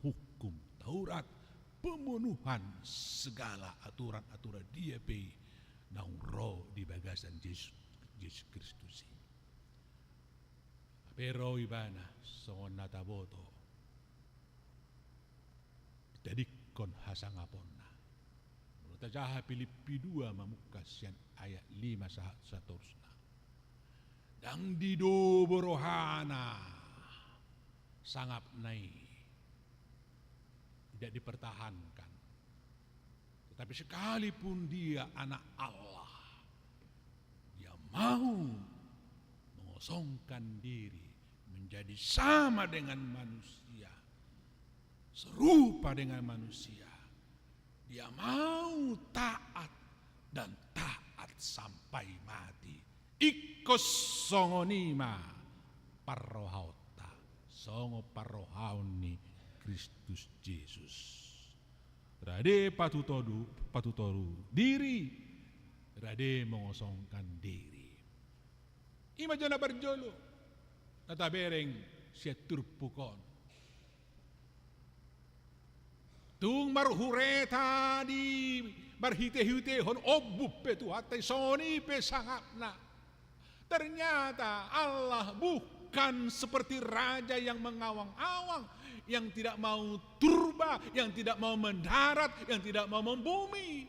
hukum Taurat, pemenuhan segala aturan-aturan dia pe naung roh di bagasan Yesus Kristus. Pero ibana songon nataboto tadikon hasangaponna. Menurut jaha Filipi 2 mamukasian ayat 5 saterusna. Dang dido borohana sangap nai tidak dipertahankan. Tetapi sekalipun dia anak Allah, dia mau mengosongkan diri menjadi sama dengan manusia, serupa dengan manusia. Dia mau taat dan taat sampai mati. Ikos songonima parrohauta, songo parrohauni Kristus Yesus. Rade patutoru diri, rade mengosongkan diri. Ima jana berjolo, nata bereng siya turpukon. Tung marhureta di barhite-hite hon obupe tu hatai soni pe sangapna. Ternyata Allah bukan seperti raja yang mengawang-awang, yang tidak mau turba, yang tidak mau mendarat, yang tidak mau membumi.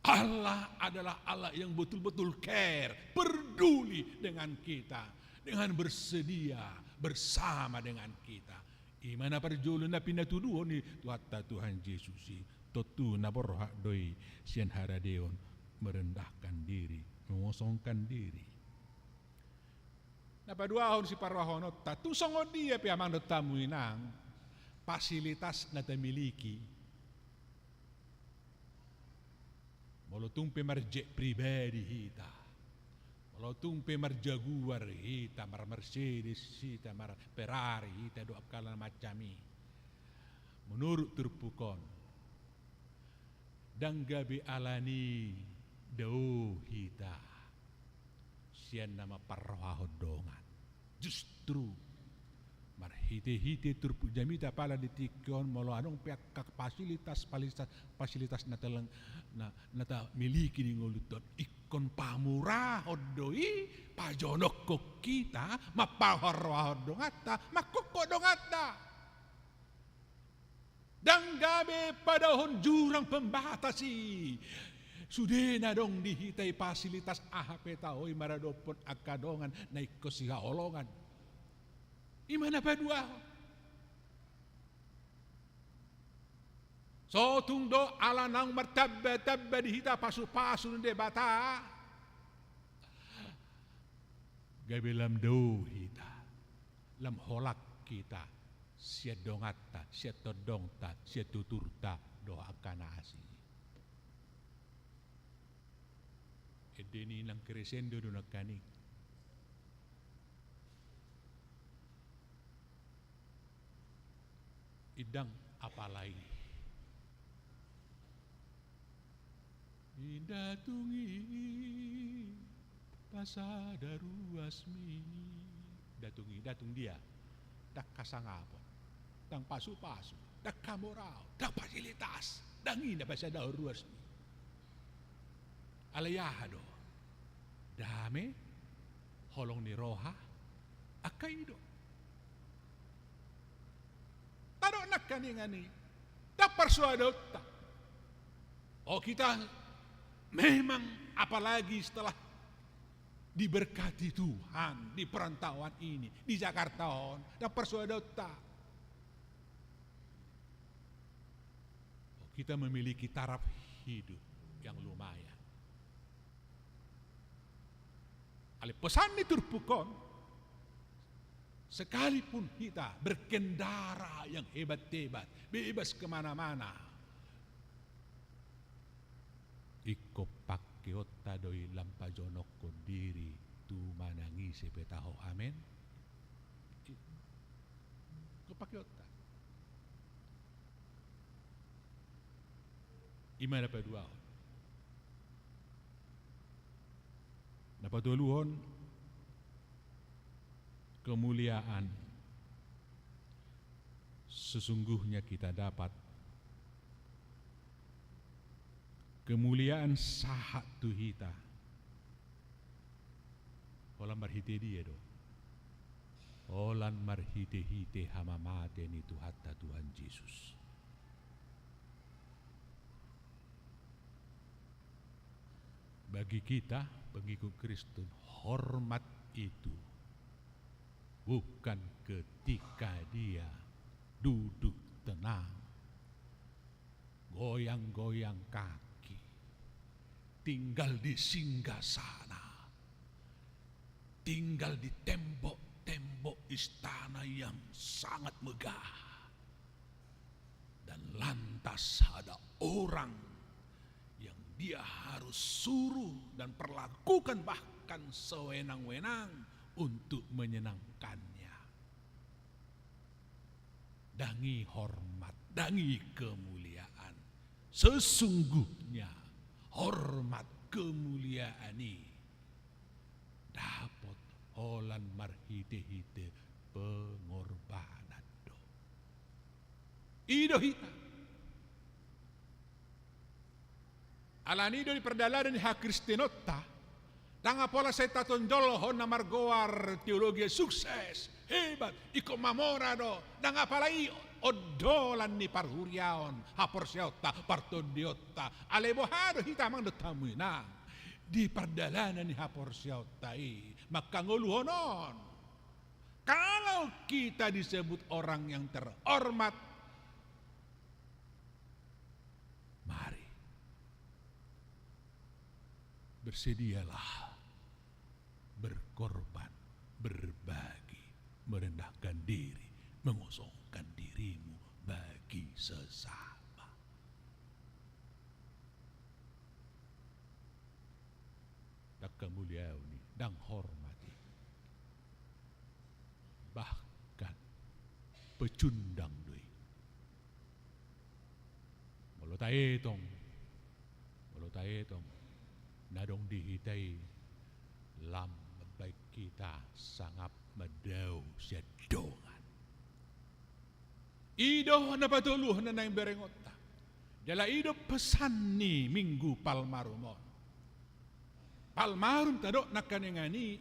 Allah adalah Allah yang betul-betul care, peduli dengan kita, dengan bersedia bersama dengan kita. Imana perjulun na pinatuduhon ni Tuhan Yesus, totu na borhak doi sian haradeon merendahkan diri, mengosongkan diri. Napaduahon si parwahono tatu songon dia piamang tamu inang fasilitas na tamiliki. Molotung pemarjek pribadi hita, molotung pemarjaguar hita, mar Mercedes hita, mar Ferrari hita, doa kala macami. Menurut turpukon, dan gabi alani dao hita, sian nama parrohahodongan. Justru mar hite turpu jamita pala ditikon molo anong pihak fasilitas nata miliki di ngoluton ikon pamurah odoi pajonok ko kita mapahorwah dongata makokodongata dan gabe pada hon jurang pembatasi sudena dong dihitai fasilitas AHP taoi maradopon akadongan naik ko siha olongan imana padua so tungdo ala nang martabba dihita pasu de bata gabe lam do hita lam holak kita sia dongata sia todongta sia tuturta doa kanasi edeni nang crescendo do nakani idang apalagi datungi pasadaru asmi datung dia dak kasangapon dang pasu dak kamorao dak fasilitas dang ina pasadaru asmi alayahado dame holong ni roha akaido tado nakani dak persuadot oh kita memang apalagi setelah diberkati Tuhan di perantauan ini di Jakarta dan persuadota kita memiliki taraf hidup yang lumayan. Ale pesan diturpukon sekalipun kita berkendara yang hebat-hebat bebas kemana-mana iko pakke otta doi lampajonok diri tu manangi sepetaho amen pakiota. Ima dapat dua. Dapat duluhon kemuliaan sesungguhnya kita dapat kemuliaan sahat tuhita. Olan marhite dia do. Olan marhite hite hamamate ni Tuhatta Tuhan Yesus. Bagi kita pengikut Kristus, hormat itu bukan ketika dia duduk tenang, goyang-goyang kaki, tinggal di singgasana, tinggal di tembok-tembok istana yang sangat megah, dan lantas ada orang yang dia harus suruh dan perlakukan bahkan sewenang-wenang untuk menyenangkannya. Dangi hormat, dangi kemuliaan. Sesungguhnya hormat kemuliaan ini dapat olan marhite-hite pengorbanan do. Ido hita. Alanido di perdalanan di hak Kristinota, tanga pola saya tatonjol na margoar teologi sukses, hebat, iko mamorado, tanga palai odolan ni parhuriaon, haporsiota, partodiota, alebohado hitamang dotamuina, di perdalanan ni haporsiota maka nguluhonon. Kalau kita disebut orang yang terhormat, mari bersedialah berkorban, berbagi, merendahkan diri, mengosongkan dirimu bagi sesama. Tak kemuliaan ini dan hormati, bahkan pecundang doi. Walau taetong nadong dihitai lambat baik kita sangat medau sedongan. Ido na patuluh na nang berengota. Dala ido pesan ni minggu palmarumon. Palmarum tadok nakanengani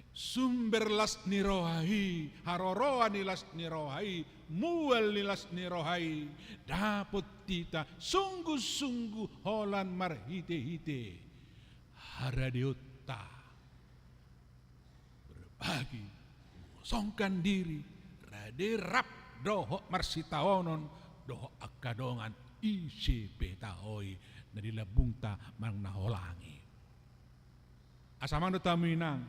sumber las nirohai, haroroa nilas nirohai, mual nilas nirohai, dapat kita sungguh-sungguh holan marhite-hite. Haradiota berbagi, mengosongkan diri, raderap doho marsitaonon, doho akadongan isi petahoi nadila bungta mang naholangi. Asamang dotaminang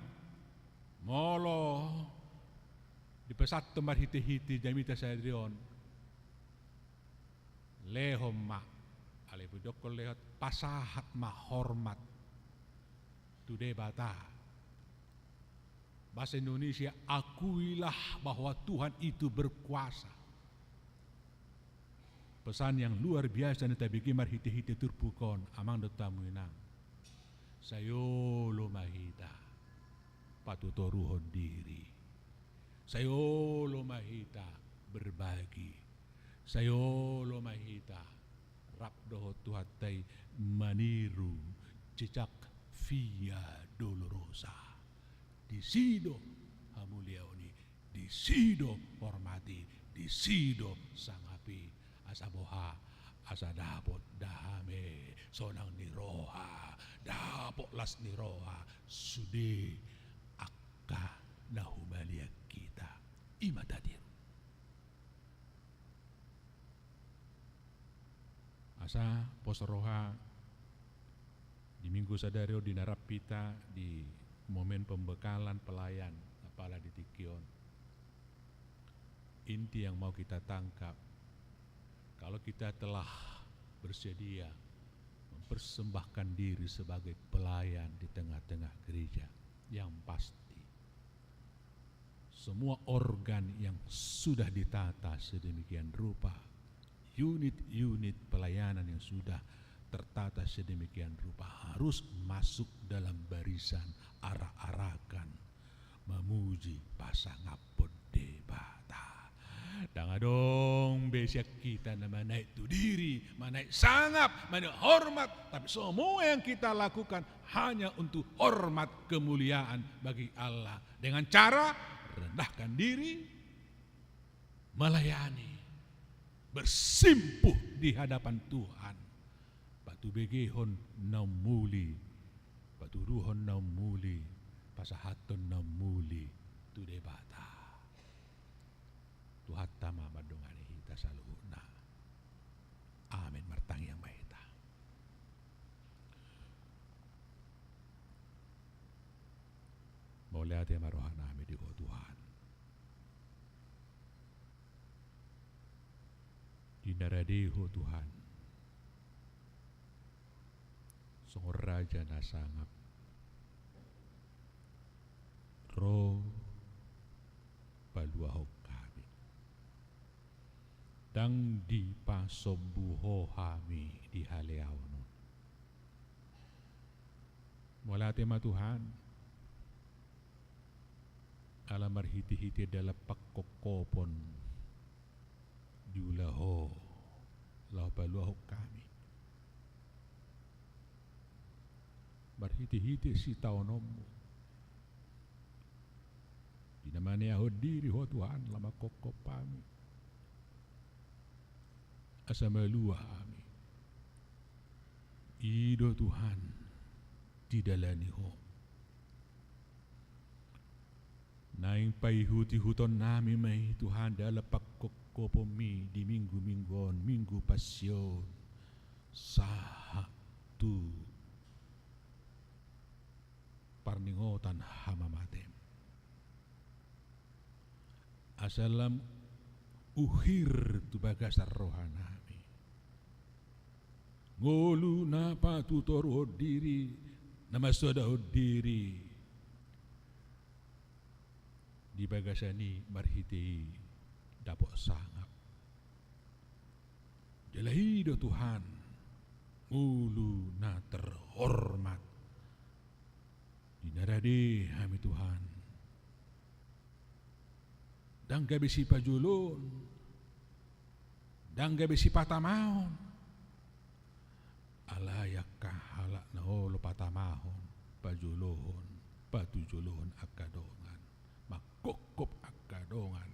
molo di pesat temar hiti-hiti jamita sadrion lehom ma ale budok lehot pasahat ma hormat tude bata bahasa Indonesia, akuilah bahwa Tuhan itu berkuasa. Pesan yang luar biasa neta bigi mar hiti-hiti turpukon amang dotamuinang sayo lo mahita patutoruhon diri, sayo lo mahita berbagi, sayo lo mahita rapdoho tuhatai maniru jejak via dolorosa. Di sido hamuliaoni, di sido hormati, di sido sangapi asaboha asa dapot dahame sonang niroha dapot las niroha sudi akka nahumalia kita imatadir asa posoroha di minggu sadario di narapita di momen pembekalan pelayan apala di Tikion. Inti yang mau kita tangkap, kalau kita telah bersedia mempersembahkan diri sebagai pelayan di tengah-tengah gereja, yang pasti semua organ yang sudah ditata sedemikian rupa, unit-unit pelayanan yang sudah tertata sedemikian rupa harus masuk dalam barisan arak-arakan memuji pasangapod debata. Dangadong besiak kita na manaik tu diri, manaik sangap, manaik hormat, tapi semua yang kita lakukan hanya untuk hormat kemuliaan bagi Allah dengan cara rendahkan diri, melayani, bersimpuh di hadapan Tuhan. Batu begehon namuli, batu ruhon namuli, pasahaton namuli tu debata. Tuhan tama madongani hita saluhuna. Amin martang yang mahita. Maulia te marohan nami di Tuhan. Dinaradeho Tuhan. Song raja na sangap. Ro paluahok kami. Dang di pasobuho kami di haleaw nun. Mula tema Tuhan. Alamar hiti-hiti dalapak kokopon diulaho lau paluahok kami. Barhiti-hiti si taonomu. Dinamani aho diri ho Tuhan lama kokop kami. Asa malua kami. Ido Tuhan didalani ho. Naing paihuti-huton nami may Tuhan dalapak kokopomi di minggu-minggon, minggu pasyon, saha tu parningotan hamamatem. Asalam uhir tu bagasar rohanami. Ngolu napa tutor diri, nama soda diri. Di bagasani marhiti dapok sangap. Jalahido Tuhan, ulu na terhormat. Dinarade kami Tuhan. Dan gabi si pajulun, dan gabi si patamaon. Alayak kahalak na holo patamahon, pajulohon, patujulohon akadongan. Makokop akadongan.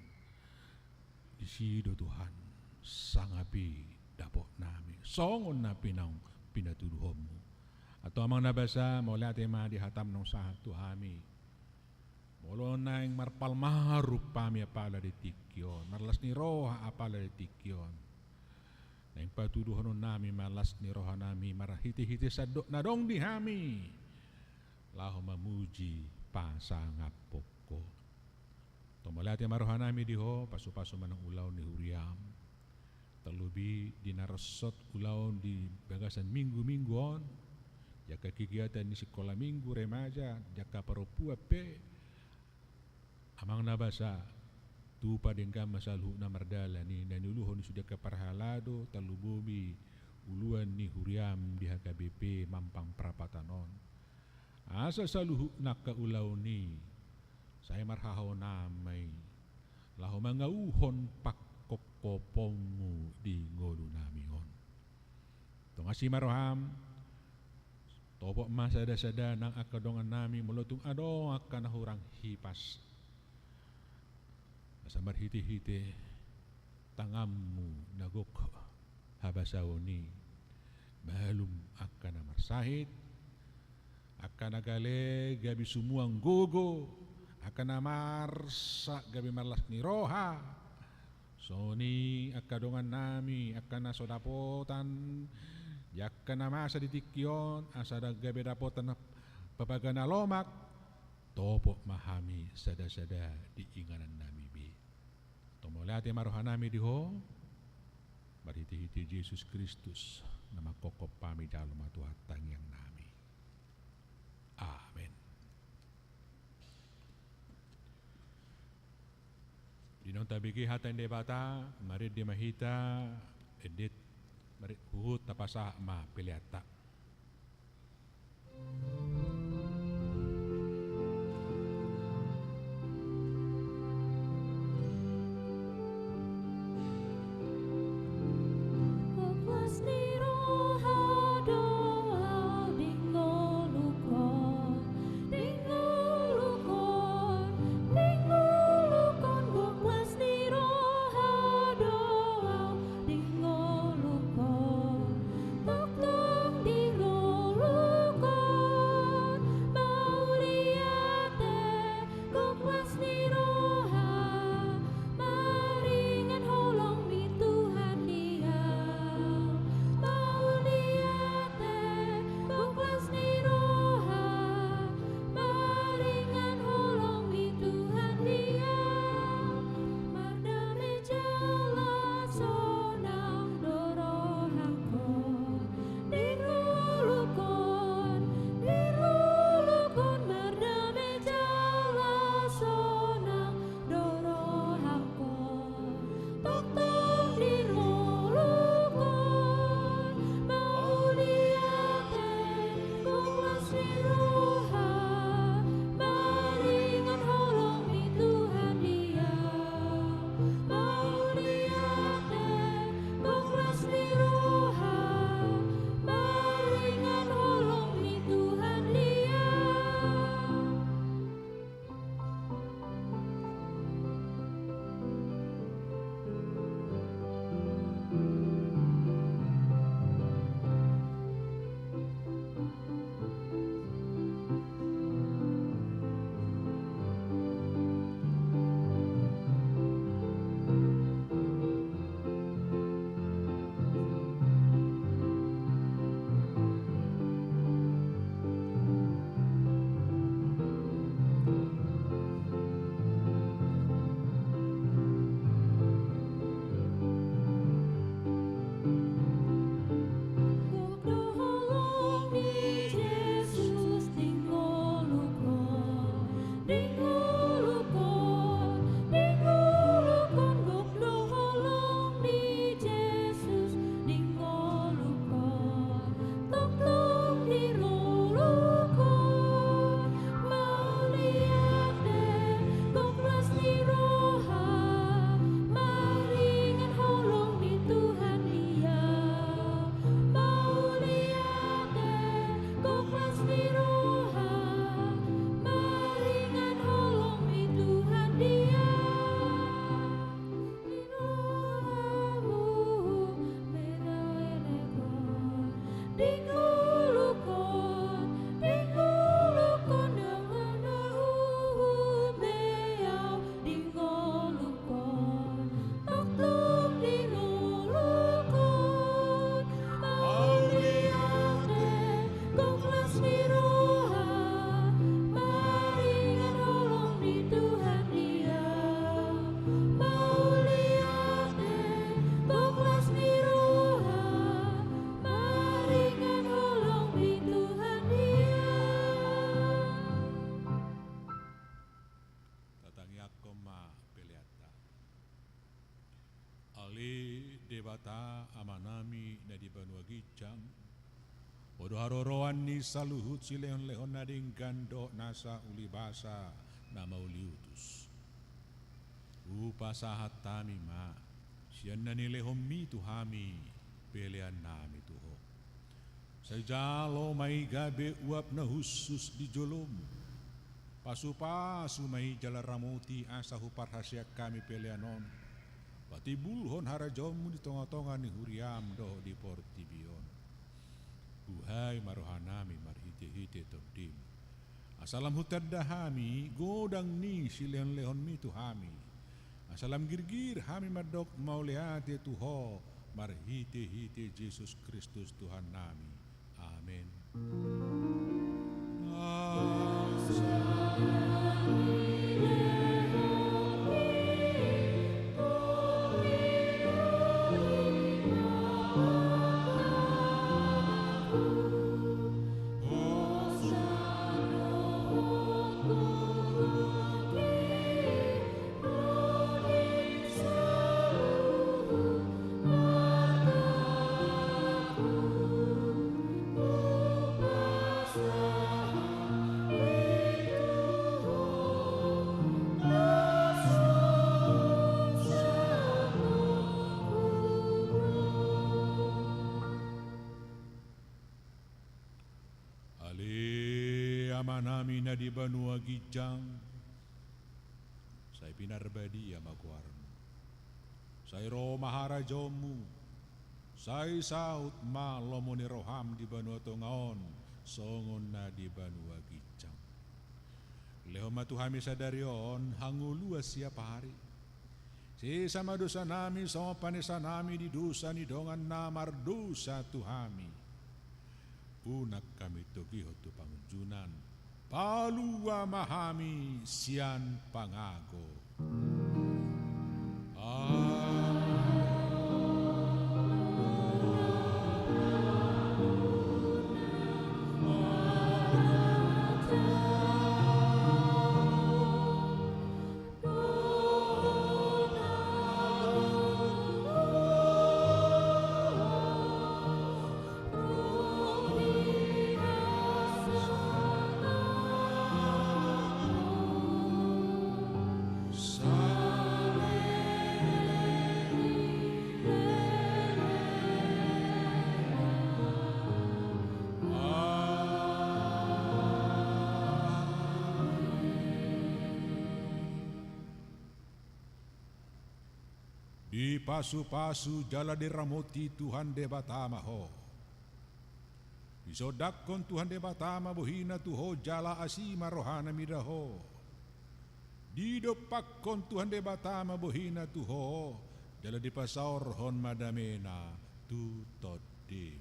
Disido Tuhan, sangapi dapok nami. Songon na pinatuduhommu. Atau amang nabasa, mula tema dihatam ng satu kami. Molo na yung marpal maharup pami apala di tikyon. Marlas ni roha apala di tikyon. Na yung patuduhon nami malas ni roha nami marahiti-hiti sa nadong di hami. Laho mamuji pasangapoko. Tumalati marohan nami diho, paso-paso man ang ulaw ni Huriam. Talubi dinarasot ulaw di bagasan minggu-mingguon. Jaka kegiatan ni sekolah minggu remaja, jaka paropua pe. Amang nabasa, tupa dengkam masalhu na mardala ni nanuluhon ni sudah keparhalado, talubobi uluan ni Huriam di HKBP Mampang Prapatanon. Asa saluhu nakaulaw ni saya marhahaw namay laho mga uhon pakkokopomu di ngolu namingon. Tunga si maroham topo masada-sada ng akadongan nami mulutong adong akanahurang hipas. Asa marhiti-hiti tangammu nagok habasaw ni balum akan marsahit akan agale gabi sumuang gogo akan namarsa gabi marlas ni roha soni akadongan nami akan nasodapotan yakan namasa ditikyon asada gabi dapotan papagana lomak topo mahami sada-sada diinganan nami bi tomolati marohan nami diho marhiti-hiti Yesus Kristus nama kokop pami dalam atuhatang yang nami. Amen. Di non tabiki hata inde bata, marid di mahita, edit, marid huhut tapasa ma piliata. bata amanami na di banua gicang odo haroroan ni saluhut si leon-leon na ding gando nasa ulibasa na mauliutus upasahat tami ma siyan na ni lehom mi tuhami pelean nami tuho sa jalo may gabi uap na husus di jolom pasu-pasu may jalaramuti asa huparhasyak kami peleanon pati bulhon harajomu di tonga-tonga ni huriam doh di portibion buhay marohanami marhite-hite tordim asalam hutadahami godang ni sileon lehon mi tuhami asalam girgir hami madok mauleate tuho marhite-hite Yesus Kristus Tuhan nami amin. nami na di banua gijang, say pinarbadi amaguarmo. Say ro maharajomu, say saut malomo ni roham di banua tongaon, songon na di banua gijang. Leho matuhami sadarion, hangulua siap hari. Si sama dosa nami, sama panesa nami di dosa ni dongan namar dosa tuhami. Unak kami togiho tu pangunjunan, palua mahami sian pangago. Di pasu-pasu jala diramoti Tuhan debatama ho. Isodakon Tuhan debatama bohina tuho jala asima rohana midaho. Di dopakkon Tuhan debatama bohina tuho jala dipasaur hon madamena tu todim.